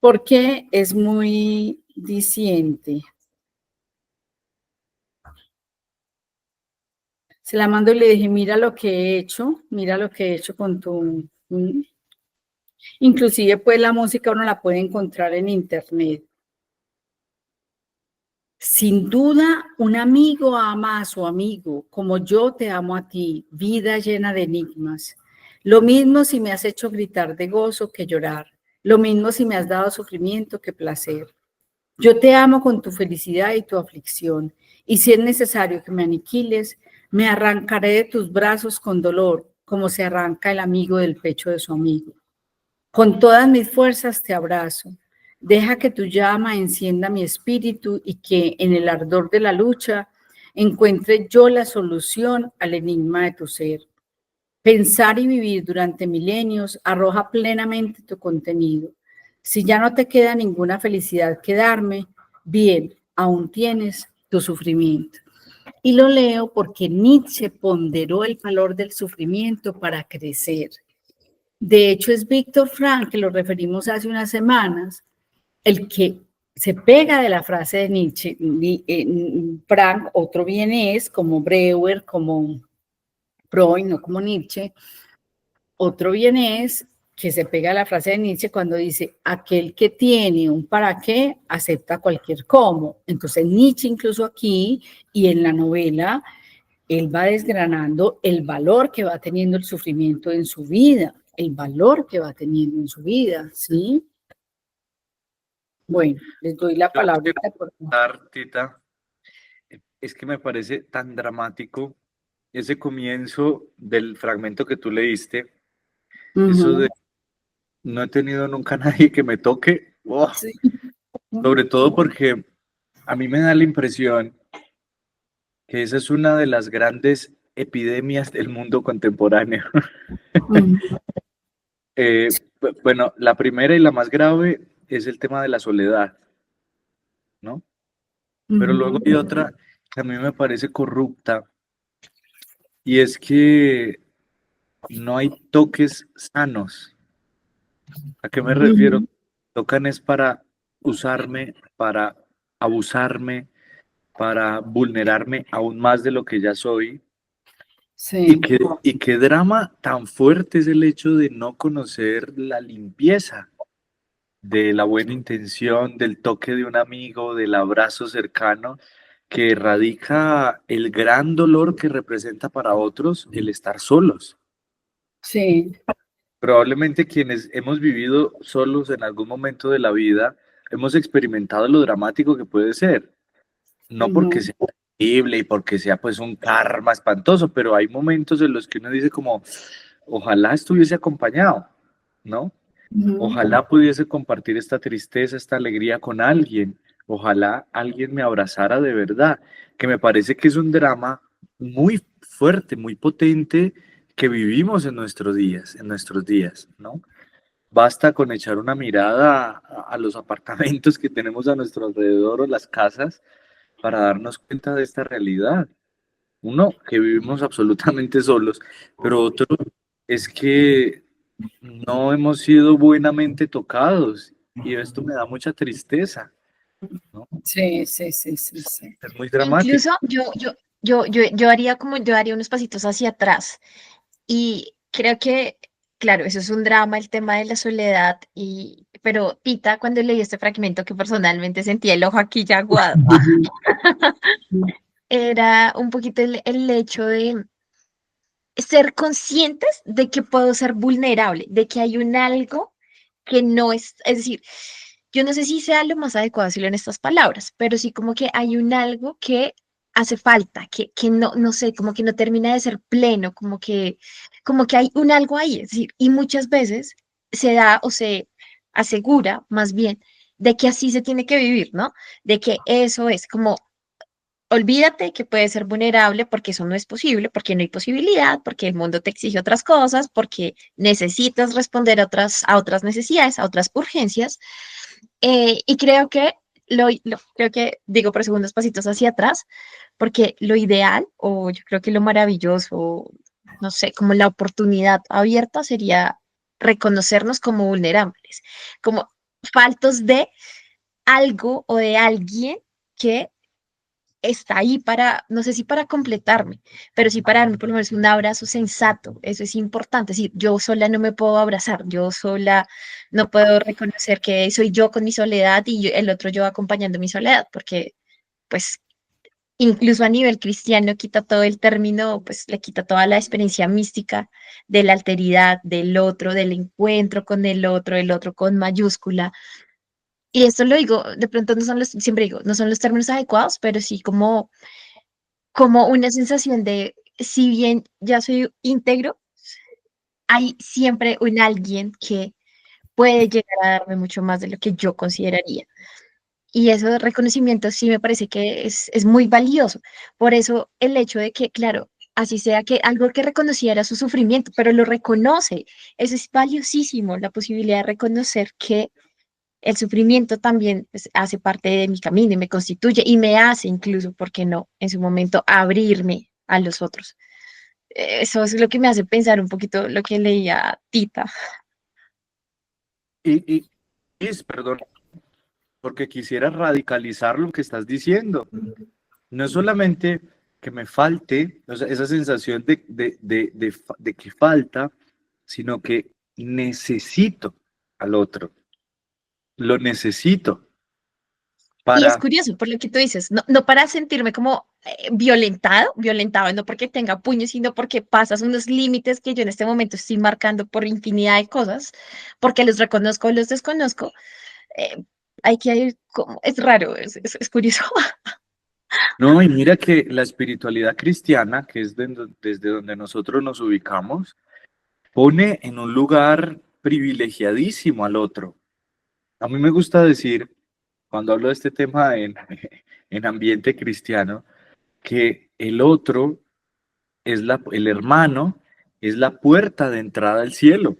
Porque es muy diciente. Se la mando y le dije, mira lo que he hecho con tu... Inclusive pues la música uno la puede encontrar en internet. Sin duda, un amigo ama a su amigo, como yo te amo a ti, vida llena de enigmas. Lo mismo si me has hecho gritar de gozo que llorar, lo mismo si me has dado sufrimiento que placer. Yo te amo con tu felicidad y tu aflicción, y si es necesario que me aniquiles, me arrancaré de tus brazos con dolor, como se arranca el amigo del pecho de su amigo. Con todas mis fuerzas te abrazo. Deja que tu llama encienda mi espíritu y que en el ardor de la lucha encuentre yo la solución al enigma de tu ser. Pensar y vivir durante milenios arroja plenamente tu contenido. Si ya no te queda ninguna felicidad que darme, bien, aún tienes tu sufrimiento. Y lo leo porque Nietzsche ponderó el valor del sufrimiento para crecer. De hecho, es Víctor Frank, que lo referimos hace unas semanas, el que se pega de la frase de Nietzsche. Frank, otro vienés, como Breuer, como Freud, no como Nietzsche, otro vienés que se pega a la frase de Nietzsche cuando dice, aquel que tiene un para qué acepta cualquier cómo. Entonces Nietzsche incluso aquí y en la novela, él va desgranando el valor que va teniendo el sufrimiento en su vida, el valor que va teniendo en su vida, ¿sí? Bueno, les doy la palabra. Tita, es que me parece tan dramático ese comienzo del fragmento que tú leíste, eso de no he tenido nunca nadie que me toque, Sí. sobre todo porque a mí me da la impresión que esa es una de las grandes epidemias del mundo contemporáneo. Bueno, la primera y la más grave es el tema de la soledad, ¿no? Pero luego hay otra que a mí me parece corrupta y es que no hay toques sanos. ¿A qué me refiero? Tocan es para usarme, para abusarme, para vulnerarme aún más de lo que ya soy. Sí. Y qué drama tan fuerte es el hecho de no conocer la limpieza de la buena intención, del toque de un amigo, del abrazo cercano, que radica el gran dolor que representa para otros el estar solos. Sí. Probablemente quienes hemos vivido solos en algún momento de la vida, hemos experimentado lo dramático que puede ser. No porque sea terrible y porque sea pues un karma espantoso, pero hay momentos en los que uno dice como, ojalá estuviese acompañado, ¿no? Ojalá pudiese compartir esta tristeza, esta alegría con alguien. Ojalá alguien me abrazara de verdad, que me parece que es un drama muy fuerte, muy potente que vivimos en nuestros días, ¿no? basta con echar una mirada a los apartamentos que tenemos a nuestro alrededor o las casas para darnos cuenta de esta realidad. Uno, que vivimos absolutamente solos, pero otro es que no hemos sido buenamente tocados y esto me da mucha tristeza, ¿no? Sí, sí, sí, sí, sí. Es muy dramático. Incluso yo haría como, yo haría unos pasitos hacia atrás y creo que, claro, eso es un drama, el tema de la soledad, pero Tita, cuando leí este fragmento que personalmente sentía el ojo aquí ya aguado, era un poquito el hecho de ser conscientes de que puedo ser vulnerable, de que hay un algo que no es decir, yo no sé si sea lo más adecuado decirlo en estas palabras, pero sí como que hay un algo que hace falta, que no, no sé, como que no termina de ser pleno, como que hay un algo ahí, es decir, y muchas veces se da o se asegura más bien de que así se tiene que vivir, ¿no? De que eso es como olvídate que puedes ser vulnerable porque eso no es posible, porque no hay posibilidad, porque el mundo te exige otras cosas, porque necesitas responder a otras necesidades, a otras urgencias. Y creo que creo que digo por segundos pasitos hacia atrás, porque lo ideal, o yo creo que lo maravilloso, no sé, como la oportunidad abierta sería reconocernos como vulnerables, como faltos de algo o de alguien que está ahí para, no sé si para completarme, pero sí para darme por lo menos un abrazo sensato. Eso es importante. Es decir, yo sola no me puedo abrazar, yo sola no puedo reconocer que soy yo con mi soledad y el otro yo acompañando mi soledad, porque pues incluso a nivel cristiano quita todo el término, pues le quita toda la experiencia mística de la alteridad, del otro, del encuentro con el otro con mayúscula. Y esto lo digo, de pronto no son los, siempre digo, no son los términos adecuados, pero sí como una sensación de, si bien ya soy íntegro, hay siempre un alguien que puede llegar a darme mucho más de lo que yo consideraría. Y eso de reconocimiento sí me parece que es muy valioso. Por eso el hecho de que, claro, así sea que algo que reconocía era su sufrimiento, pero lo reconoce. Eso es valiosísimo, la posibilidad de reconocer que el sufrimiento también pues, hace parte de mi camino y me constituye y me hace incluso, ¿por qué no?, en su momento abrirme a los otros. Eso es lo que me hace pensar un poquito lo que leía Tita. Y perdón, porque quisiera radicalizar lo que estás diciendo. No es solamente que me falte, o sea, esa sensación de que falta, sino que necesito al otro, lo necesito Y es para, curioso, por lo que tú dices, no, no para sentirme como violentado, no porque tenga puños, sino porque pasas unos límites que yo en este momento estoy marcando por infinidad de cosas, porque los reconozco o los desconozco. eh, Hay que ir como, es raro, es curioso. no, y mira que la espiritualidad cristiana, que es desde donde nosotros nos ubicamos, pone en un lugar privilegiadísimo al otro. A mí me gusta decir, cuando hablo de este tema en ambiente cristiano, que el otro es el hermano, es la puerta de entrada al cielo.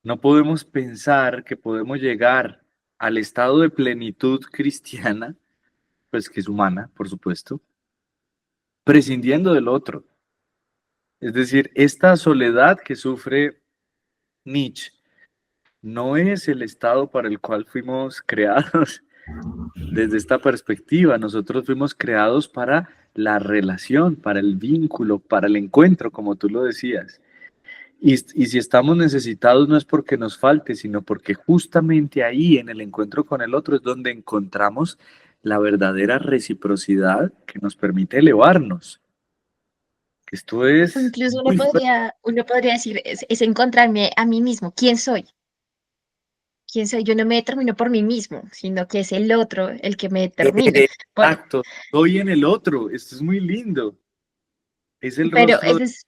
No podemos pensar que podemos llegar al estado de plenitud cristiana, pues que es humana, por supuesto, prescindiendo del otro. Es decir, esta soledad que sufre Nietzsche no es el estado para el cual fuimos creados desde esta perspectiva. Nosotros fuimos creados para la relación, para el vínculo, para el encuentro, como tú lo decías. Y si estamos necesitados no es porque nos falte, sino porque justamente ahí, en el encuentro con el otro, es donde encontramos la verdadera reciprocidad que nos permite elevarnos. Esto O es incluso muy fuerte. uno podría decir, es encontrarme a mí mismo. ¿Quién soy? ¿Quién soy? Yo no me determino por mí mismo, sino que es el otro el que me determina. Por- Exacto, estoy en el otro. Esto es muy lindo. Es el pero rostro de ese es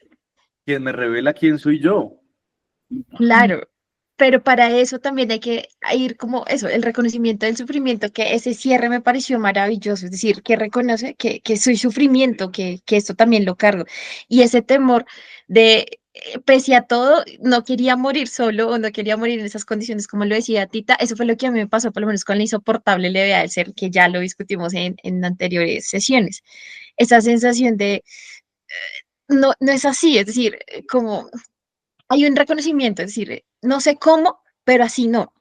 quien me revela quién soy yo. claro. Pero para eso también hay que ir como eso, el reconocimiento del sufrimiento, que ese cierre me pareció maravilloso, es decir, que reconoce que soy sufrimiento, que esto también lo cargo. Y ese temor de pese a todo, no quería morir solo o no quería morir en esas condiciones, como lo decía Tita. Eso fue lo que a mí me pasó, por lo menos con la insoportable levedad del ser, que ya lo discutimos en anteriores sesiones. Esa sensación de no, no es así, es decir, como hay un reconocimiento, es decir, no sé cómo, pero así no.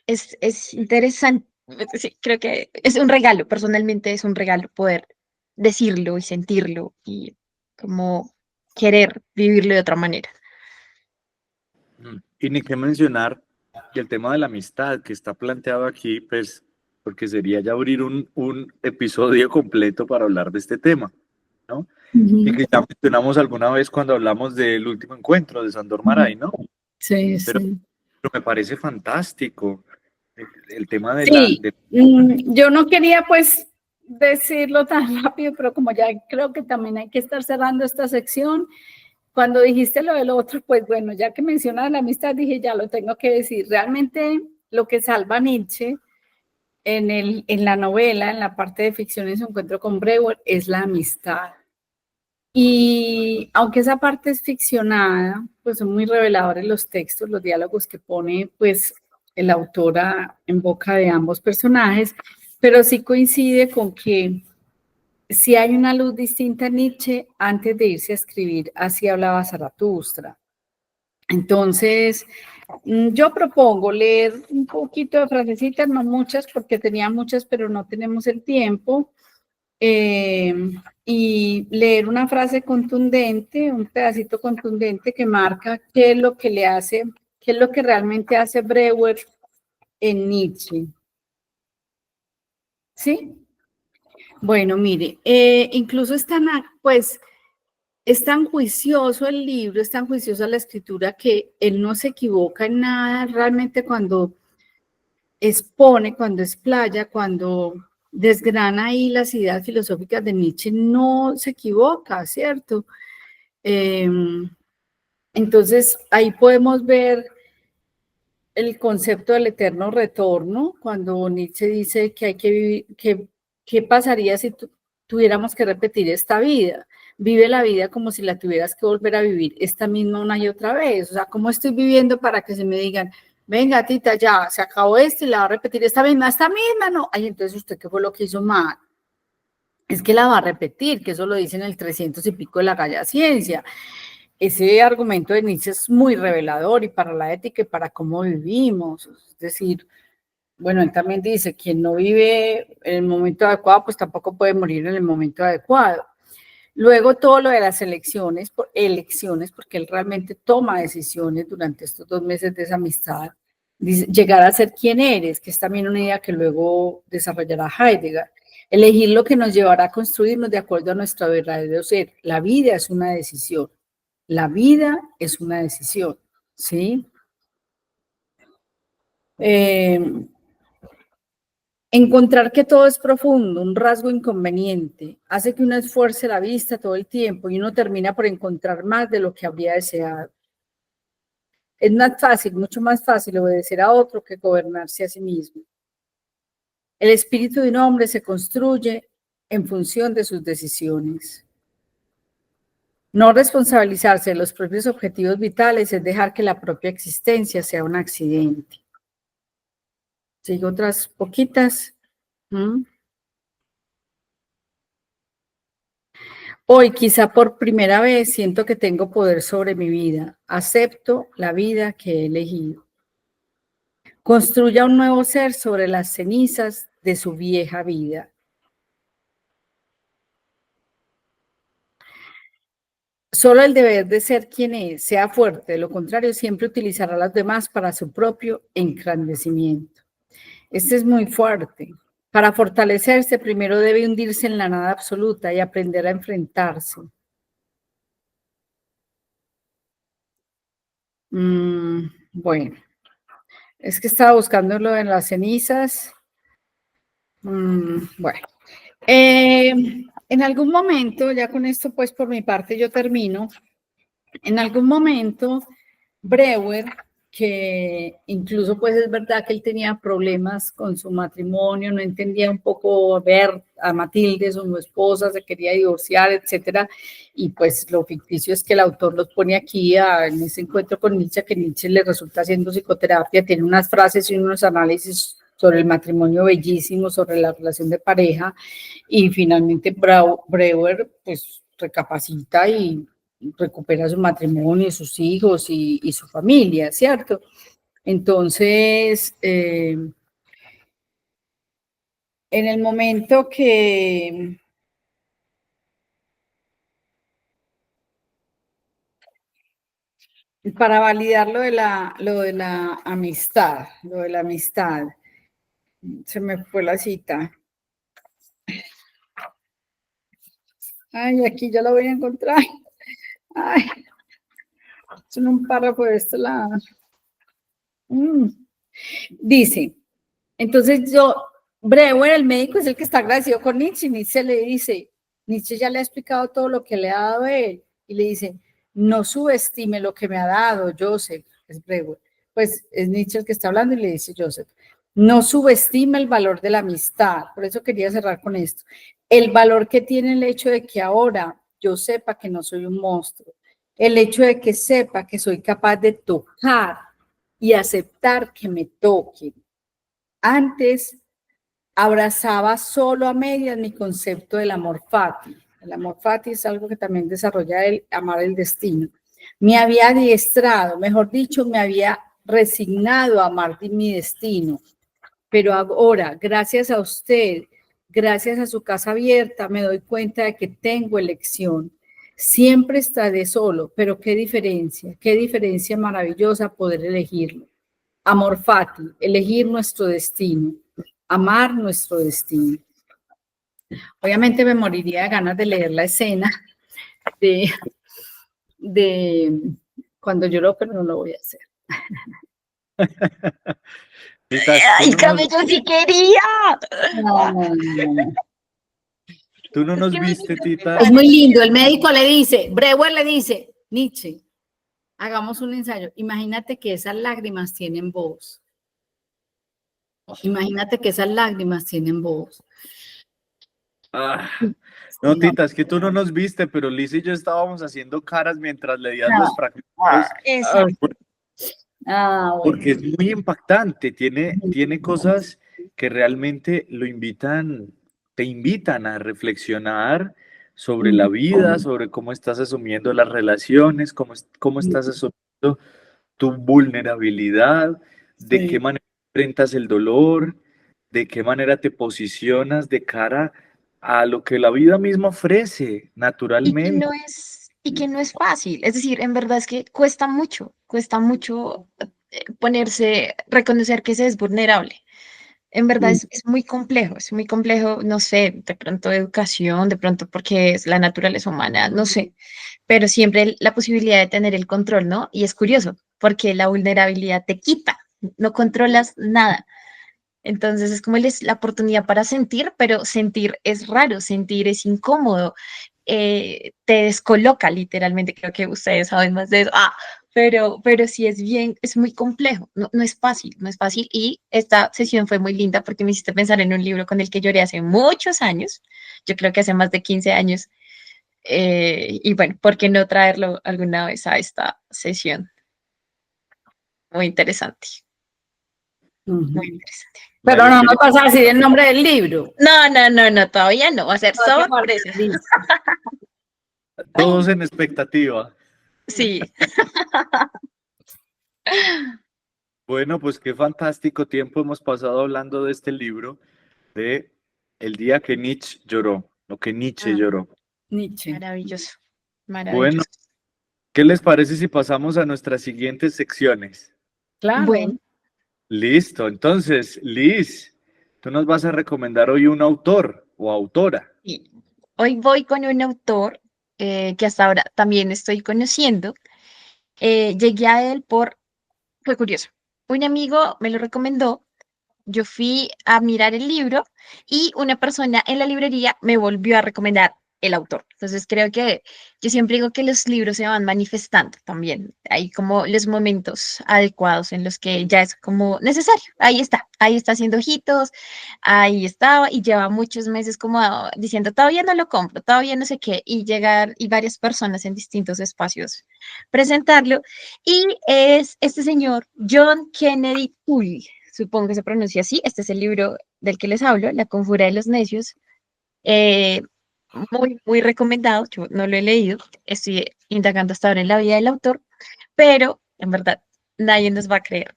Es interesante, sí, creo que es un regalo, personalmente es un regalo poder decirlo y sentirlo y como querer vivirlo de otra manera. Y ni qué mencionar que el tema de la amistad que está planteado aquí, pues, porque sería ya abrir un episodio completo para hablar de este tema, ¿no? Y que ya mencionamos alguna vez cuando hablamos del último encuentro de Sandor Maray, ¿no? Sí, Pero, sí. pero me parece fantástico el tema de Sí, yo no quería pues decirlo tan rápido, pero como ya creo que también hay que estar cerrando esta sección, cuando dijiste lo del otro, pues bueno, ya que mencionas la amistad, dije, ya lo tengo que decir. Realmente lo que salva a Nietzsche en la novela, en la parte de ficción en su encuentro con Breuer, es la amistad. Y aunque esa parte es ficcionada, pues son muy reveladores los textos, los diálogos que pone pues el autora en boca de ambos personajes, pero sí coincide con que sí hay una luz distinta en Nietzsche antes de irse a escribir Así hablaba Zaratustra. Entonces, yo propongo leer un poquito de frasecitas, no muchas, porque tenía muchas, pero no tenemos el tiempo, y leer una frase contundente, un pedacito contundente que marca qué es lo que le hace, qué es lo que realmente hace Breuer en Nietzsche. ¿Sí? Bueno, mire, incluso pues, es tan juicioso el libro, es tan juiciosa la escritura que él no se equivoca en nada realmente cuando expone, cuando explaya, cuando desgrana ahí las ideas filosóficas de Nietzsche, no se equivoca, ¿cierto? Entonces, ahí podemos ver el concepto del eterno retorno, cuando Nietzsche dice que hay que vivir, ¿qué pasaría si tuviéramos que repetir esta vida? Vive la vida como si la tuvieras que volver a vivir esta misma una y otra vez. O sea, ¿cómo estoy viviendo para que se me digan, venga, Tita, ya, se acabó esto y la va a repetir esta misma, no? Ay, entonces, ¿usted qué fue lo que hizo mal? Es que la va a repetir, que eso lo dice en el 300 y pico de la Galla Ciencia. Ese argumento de Nietzsche es muy revelador y para la ética y para cómo vivimos. Es decir, bueno, él también dice, quien no vive en el momento adecuado, pues tampoco puede morir en el momento adecuado. Luego todo lo de las elecciones, porque él realmente toma decisiones durante estos 2 meses de esa amistad, llegar a ser quien eres, que es también una idea que luego desarrollará Heidegger. Elegir lo que nos llevará a construirnos de acuerdo a nuestro verdadero ser. La vida es una decisión. La vida es una decisión, ¿sí? Encontrar que todo es profundo, un rasgo inconveniente, hace que uno esfuerce la vista todo el tiempo y uno termina por encontrar más de lo que habría deseado. Es más fácil, mucho más fácil obedecer a otro que gobernarse a sí mismo. El espíritu de un hombre se construye en función de sus decisiones. No responsabilizarse de los propios objetivos vitales es dejar que la propia existencia sea un accidente. Sigo otras poquitas. Hoy, quizá por primera vez, siento que tengo poder sobre mi vida. Acepto la vida que he elegido. Construya un nuevo ser sobre las cenizas de su vieja vida. Solo el deber de ser quien es, sea fuerte, de lo contrario siempre utilizará a los demás para su propio engrandecimiento. Este es muy fuerte. Para fortalecerse, primero debe hundirse en la nada absoluta y aprender a enfrentarse. Bueno, es que estaba buscando lo de las cenizas. Bueno, en algún momento, ya con esto pues por mi parte yo termino, en algún momento Breuer que incluso pues es verdad que él tenía problemas con su matrimonio, no entendía un poco ver a Matilde, su esposa, se quería divorciar, etcétera, y pues lo ficticio es que el autor los pone aquí en ese encuentro con Nietzsche, que Nietzsche le resulta haciendo psicoterapia, tiene unas frases y unos análisis sobre el matrimonio bellísimo, sobre la relación de pareja, y finalmente Breuer pues recapacita y recupera su matrimonio, sus hijos y su familia, ¿cierto? Entonces, en el momento que para validar lo de la amistad, se me fue la cita. Ay, aquí ya la voy a encontrar. Ay, son un párrafo de este lado. Dice, entonces Breuer, el médico, es el que está agradecido con Nietzsche. Nietzsche le dice, Nietzsche ya le ha explicado todo lo que le ha dado él, y le dice, no subestime lo que me ha dado Joseph, es Breuer. Pues es Nietzsche el que está hablando y le dice Joseph, no subestime el valor de la amistad. Por eso quería cerrar con esto. El valor que tiene el hecho de que ahora yo sepa que no soy un monstruo. El hecho de que sepa que soy capaz de tocar y aceptar que me toquen. Antes abrazaba solo a medias mi concepto del amor fati. El amor fati es algo que también desarrolla el amar el destino. Me había adiestrado, mejor dicho, me había resignado a amar mi destino. Pero ahora, gracias a usted, gracias a su casa abierta, me doy cuenta de que tengo elección. Siempre estaré solo, pero qué diferencia maravillosa poder elegirlo. Amor fati, elegir nuestro destino, amar nuestro destino. Obviamente me moriría de ganas de leer la escena de cuando lloró, pero no lo voy a hacer. ¡Ay, cabello, sí quería! No. Tú no nos viste, Tita. Es muy lindo. El médico le dice, Breuer le dice, Nietzsche, hagamos un ensayo. Imagínate que esas lágrimas tienen voz. Imagínate que esas lágrimas tienen voz. No, Tita, es que tú no nos viste, pero Liz y yo estábamos haciendo caras mientras leías los fragmentos. Bueno. Porque es muy impactante, tiene cosas que realmente te invitan a reflexionar sobre la vida, sobre cómo estás asumiendo las relaciones, cómo estás asumiendo tu vulnerabilidad, de qué manera enfrentas el dolor, de qué manera te posicionas de cara a lo que la vida misma ofrece naturalmente. Y que no es fácil, es decir, en verdad es que cuesta mucho reconocer que se es vulnerable. En verdad es muy complejo, no sé, de pronto educación, de pronto porque es la naturaleza humana, no sé, pero siempre la posibilidad de tener el control, ¿no? Y es curioso, porque la vulnerabilidad te quita, no controlas nada. Entonces es como la oportunidad para sentir, pero sentir es raro, sentir es incómodo, te descoloca literalmente, creo que ustedes saben más de eso, pero sí es muy complejo, no es fácil, y esta sesión fue muy linda porque me hiciste pensar en un libro con el que lloré hace muchos años, yo creo que hace más de 15 años, y bueno, ¿por qué no traerlo alguna vez a esta sesión? Muy interesante. Muy interesante. Pero Vale, no me pasa así el nombre del libro. No, todavía no, va a ser sorpresa. Todos en expectativa. Sí. Bueno, pues qué fantástico tiempo hemos pasado hablando de este libro, de El día que Nietzsche lloró, lo que Nietzsche lloró. Nietzsche. Maravilloso. Bueno, ¿qué les parece si pasamos a nuestras siguientes secciones? Claro. Bueno. Listo, entonces, Liz, tú nos vas a recomendar hoy un autor o autora. Sí. Hoy voy con un autor que hasta ahora también estoy conociendo. Llegué a él fue curioso. Un amigo me lo recomendó, yo fui a mirar el libro y una persona en la librería me volvió a recomendar el autor. Entonces creo que yo siempre digo que los libros se van manifestando también. Hay como los momentos adecuados en los que ya es como necesario. Ahí está haciendo ojitos, ahí estaba y lleva muchos meses como diciendo, todavía no lo compro, todavía no sé qué, y llegar y varias personas en distintos espacios presentarlo. Y es este señor, John Kennedy Toole, supongo que se pronuncia así. Este es el libro del que les hablo, La Conjura de los Necios. Eh, muy, muy recomendado. Yo no lo he leído, estoy indagando hasta ahora en la vida del autor, pero en verdad nadie nos va a creer.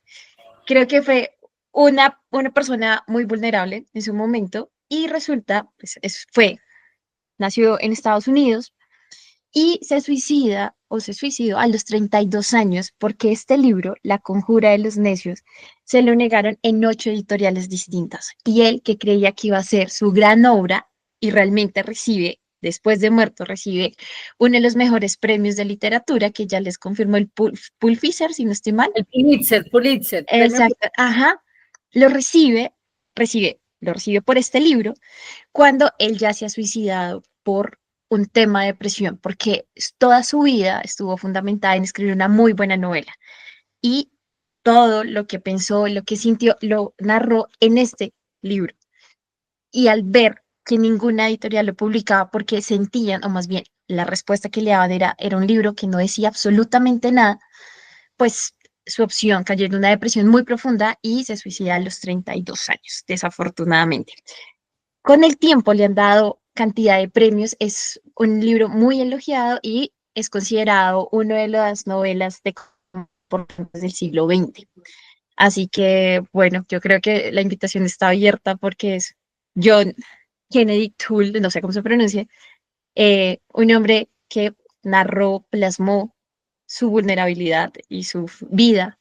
Creo que fue una persona muy vulnerable en su momento y resulta, pues, nació en Estados Unidos y se suicidó a los 32 años porque este libro, La Conjura de los Necios, se lo negaron en 8 editoriales distintas. Y él, que creía que iba a ser su gran obra y realmente recibe, después de muerto, recibe uno de los mejores premios de literatura, que ya les confirmó el Pulitzer, si no estoy mal. El Pulitzer. Exacto, ajá, lo lo recibe por este libro cuando él ya se ha suicidado por un tema de depresión, porque toda su vida estuvo fundamentada en escribir una muy buena novela y todo lo que pensó, lo que sintió, lo narró en este libro. Y al ver que ninguna editorial lo publicaba porque sentían, o más bien la respuesta que le daban era un libro que no decía absolutamente nada, pues su opción cayó en una depresión muy profunda y se suicida a los 32 años, desafortunadamente. Con el tiempo le han dado cantidad de premios, es un libro muy elogiado y es considerado una de las novelas de importantes del siglo XX. Así que, bueno, yo creo que la invitación está abierta porque es John Kennedy Toole, no sé cómo se pronuncia, un hombre que narró, plasmó su vulnerabilidad y su vida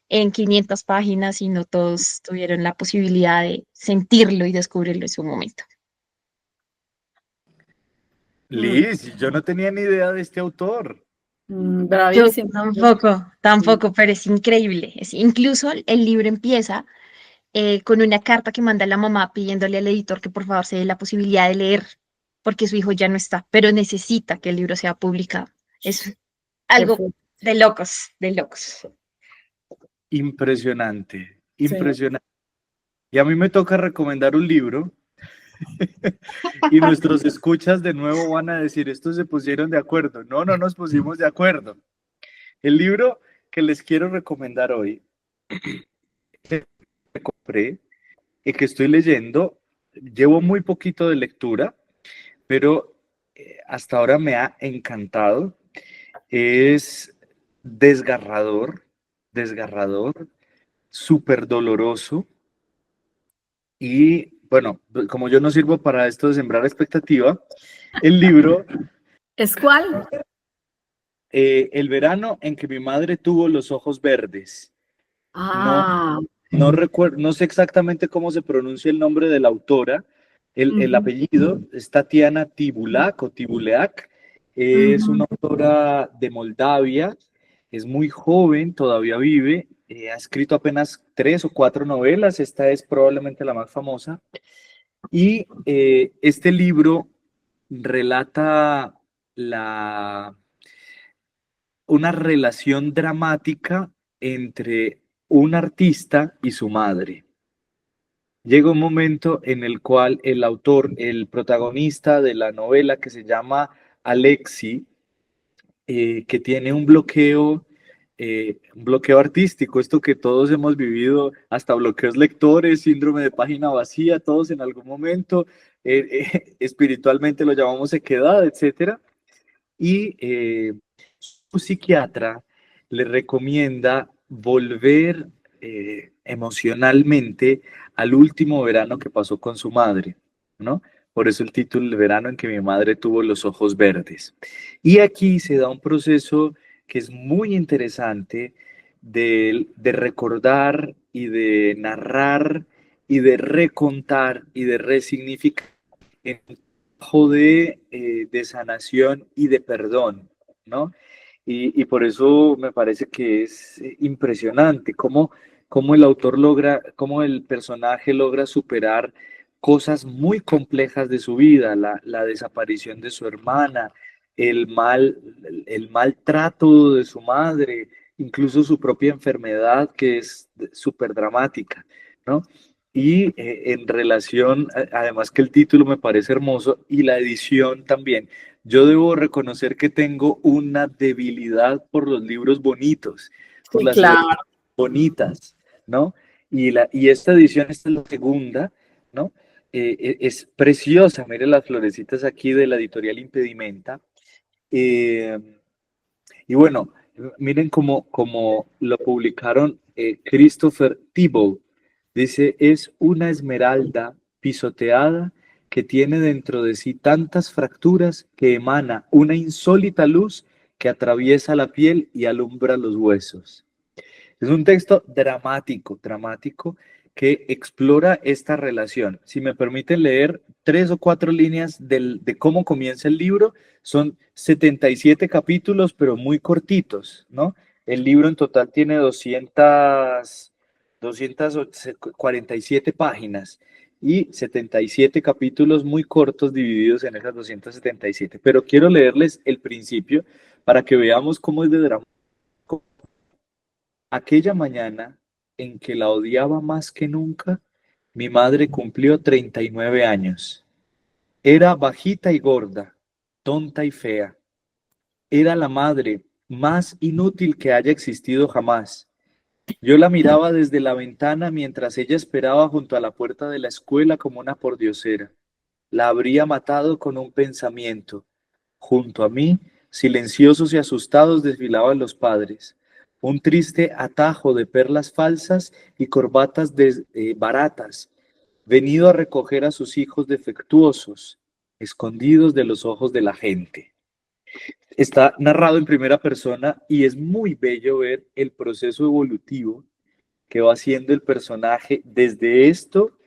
en 500 páginas y no todos tuvieron la posibilidad de sentirlo y descubrirlo en su momento. Liz, yo no tenía ni idea de este autor. Yo Bravísimo. tampoco, pero es increíble. Incluso el libro empieza con una carta que manda la mamá pidiéndole al editor que por favor se dé la posibilidad de leer, porque su hijo ya no está, pero necesita que el libro sea publicado. Es Qué algo fuerte. de locos, de locos. Impresionante, Sí. impresionante. Y a mí me toca recomendar un libro y nuestros escuchas de nuevo van a decir, estos se pusieron de acuerdo. No, no nos pusimos de acuerdo. El libro que les quiero recomendar hoy, que compré y que estoy leyendo, llevo muy poquito de lectura, pero hasta ahora me ha encantado. Es desgarrador, desgarrador, súper doloroso. Y bueno, como yo no sirvo para esto de sembrar expectativa, el libro, ¿Es cuál? El verano en que mi madre tuvo los ojos verdes. No, Ah, no recuerdo, no sé exactamente cómo se pronuncia el nombre de la autora. El ujú, apellido es Tatiana Tibulak o Tibuleak. Es una ujú. autora de Moldavia, es muy joven, todavía vive, ha escrito apenas 3 o 4 novelas, esta es probablemente la más famosa. Y este libro relata la, una relación dramática entre un artista y su madre. Llega un momento en el cual el autor, el protagonista de la novela que se llama Alexi, que tiene un bloqueo artístico, esto que todos hemos vivido, hasta bloqueos lectores, síndrome de página vacía, todos en algún momento, espiritualmente lo llamamos sequedad, etcétera. Y su psiquiatra le recomienda volver emocionalmente al último verano que pasó con su madre, ¿no? Por eso el título, El verano en que mi madre tuvo los ojos verdes. Y aquí se da un proceso que es muy interesante de recordar y de narrar y de recontar y de resignificar en un trabajo de sanación y de perdón, ¿no? Y por eso me parece que es impresionante cómo el autor logra, cómo el personaje logra superar cosas muy complejas de su vida, la desaparición de su hermana, el mal, el maltrato de su madre, incluso su propia enfermedad, que es súper dramática, ¿no? Y en relación, además que el título me parece hermoso y la edición también, yo debo reconocer que tengo una debilidad por los libros bonitos, por Sí, las claro. letras bonitas, ¿no? Y esta edición, esta es la segunda, ¿no? Es preciosa, mire las florecitas aquí de la editorial Impedimenta. Eh, y bueno, miren cómo lo publicaron Christopher Thibault. Dice, es una esmeralda pisoteada que tiene dentro de sí tantas fracturas que emana una insólita luz que atraviesa la piel y alumbra los huesos. Es un texto dramático, dramático, que explora esta relación. Si me permiten leer 3 o 4 líneas de cómo comienza el libro, son 77 capítulos, pero muy cortitos, ¿no? El libro en total tiene 247 páginas y 77 capítulos muy cortos divididos en esas 277. Pero quiero leerles el principio para que veamos cómo es de dramático. Aquella mañana en que la odiaba más que nunca, mi madre cumplió 39 años. Era bajita y gorda, tonta y fea. Era la madre más inútil que haya existido jamás. Yo la miraba desde la ventana mientras ella esperaba junto a la puerta de la escuela como una pordiosera. La habría matado con un pensamiento. Junto a mí, silenciosos y asustados, desfilaban los padres. Un triste atajo de perlas falsas y corbatas baratas, venido a recoger a sus hijos defectuosos, escondidos de los ojos de la gente. Está narrado en primera persona y es muy bello ver el proceso evolutivo que va haciendo el personaje desde esto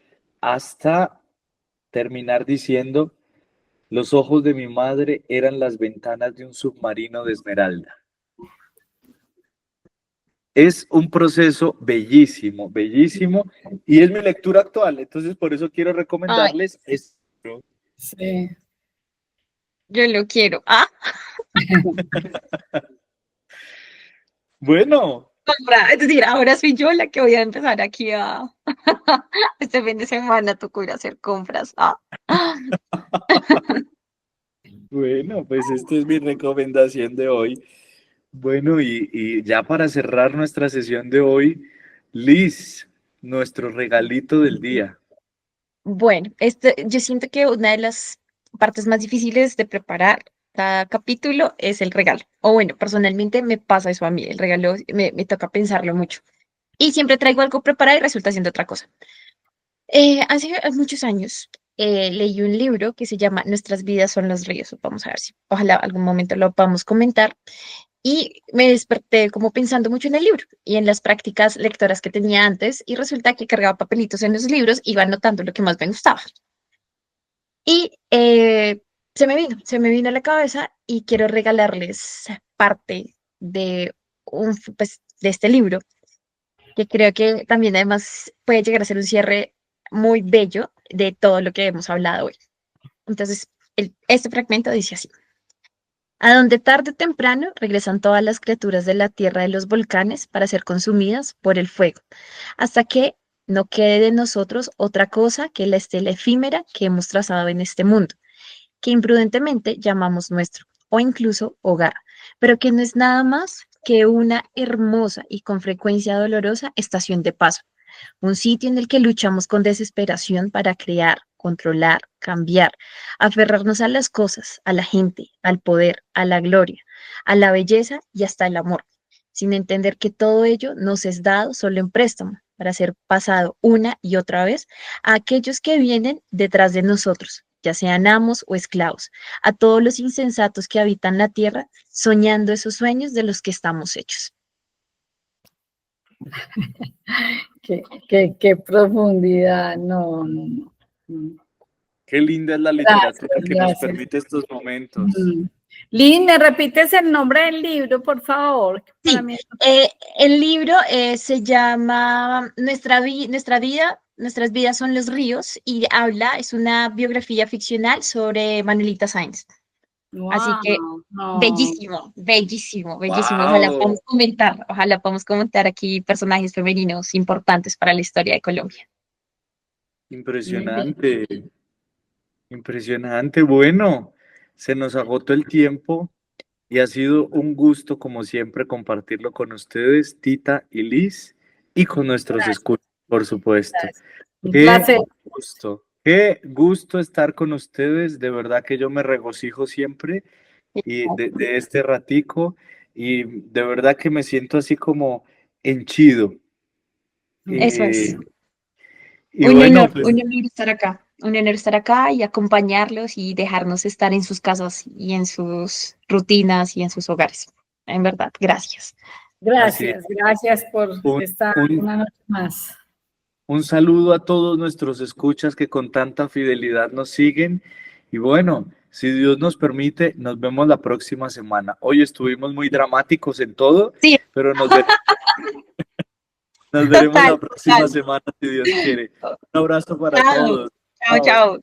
hasta terminar diciendo: los ojos de mi madre eran las ventanas de un submarino de esmeralda. Es un proceso bellísimo, bellísimo, y es mi lectura actual, entonces por eso quiero Ay, recomendarles esto. Sí. yo lo quiero. Ah, Bueno, compra. Es decir, ahora soy yo la que voy a empezar aquí a este fin de semana tocó ir a hacer compras. Ah. bueno, pues esta es mi recomendación de hoy. Bueno, y ya para cerrar nuestra sesión de hoy, Liz, nuestro regalito del día. Bueno, yo siento que una de las partes más difíciles de preparar cada capítulo es el regalo. O bueno, personalmente me pasa eso a mí, el regalo me toca pensarlo mucho. Y siempre traigo algo preparado y resulta siendo otra cosa. Hace muchos años leí un libro que se llama Nuestras vidas son los ríos. Vamos a ver si ojalá algún momento lo podamos comentar. Y me desperté como pensando mucho en el libro y en las prácticas lectoras que tenía antes y resulta que cargaba papelitos en los libros y iba anotando lo que más me gustaba. Y se me vino a la cabeza y quiero regalarles parte de, pues, de este libro, que creo que también además puede llegar a ser un cierre muy bello de todo lo que hemos hablado hoy. Entonces, este fragmento dice así. A donde tarde o temprano regresan todas las criaturas de la tierra de los volcanes para ser consumidas por el fuego, hasta que no quede de nosotros otra cosa que la estela efímera que hemos trazado en este mundo, que imprudentemente llamamos nuestro, o incluso hogar, pero que no es nada más que una hermosa y con frecuencia dolorosa estación de paso, un sitio en el que luchamos con desesperación para crear, controlar, cambiar, aferrarnos a las cosas, a la gente, al poder, a la gloria, a la belleza y hasta el amor, sin entender que todo ello nos es dado solo en préstamo para ser pasado una y otra vez a aquellos que vienen detrás de nosotros, ya sean amos o esclavos, a todos los insensatos que habitan la tierra, soñando esos sueños de los que estamos hechos. Qué profundidad. No, no, no. Qué linda es la Gracias, literatura que nos gracias. permite estos momentos. Lynn, ¿me repites el nombre del libro, por favor? Sí, Para mí. el libro se llama Nuestra vida Nuestras vidas son los ríos y es una biografía ficcional sobre Manuelita Sáenz. Así que Wow. bellísimo, bellísimo, bellísimo. Ojalá podamos comentar aquí personajes femeninos importantes para la historia de Colombia. Impresionante, impresionante. Bueno, se nos agotó el tiempo y ha sido un gusto, como siempre, compartirlo con ustedes, Tita y Liz, y con nuestros escuchas, por supuesto. Un placer. Qué gusto estar con ustedes. De verdad que yo me regocijo siempre y de este ratico, y de verdad que me siento así como henchido. Eso es. Y Un bueno, honor, pues, un honor estar acá. Un honor estar acá y acompañarlos y dejarnos estar en sus casas y en sus rutinas y en sus hogares. En verdad, gracias. Gracias por un, estar un- una noche más. un saludo a todos nuestros escuchas que con tanta fidelidad nos siguen. Y bueno, si Dios nos permite, nos vemos la próxima semana. Hoy estuvimos muy dramáticos en todo, Sí, pero nos veremos total, la próxima total. semana, si Dios quiere. Un abrazo para Chao, todos. chao, Chao. chao.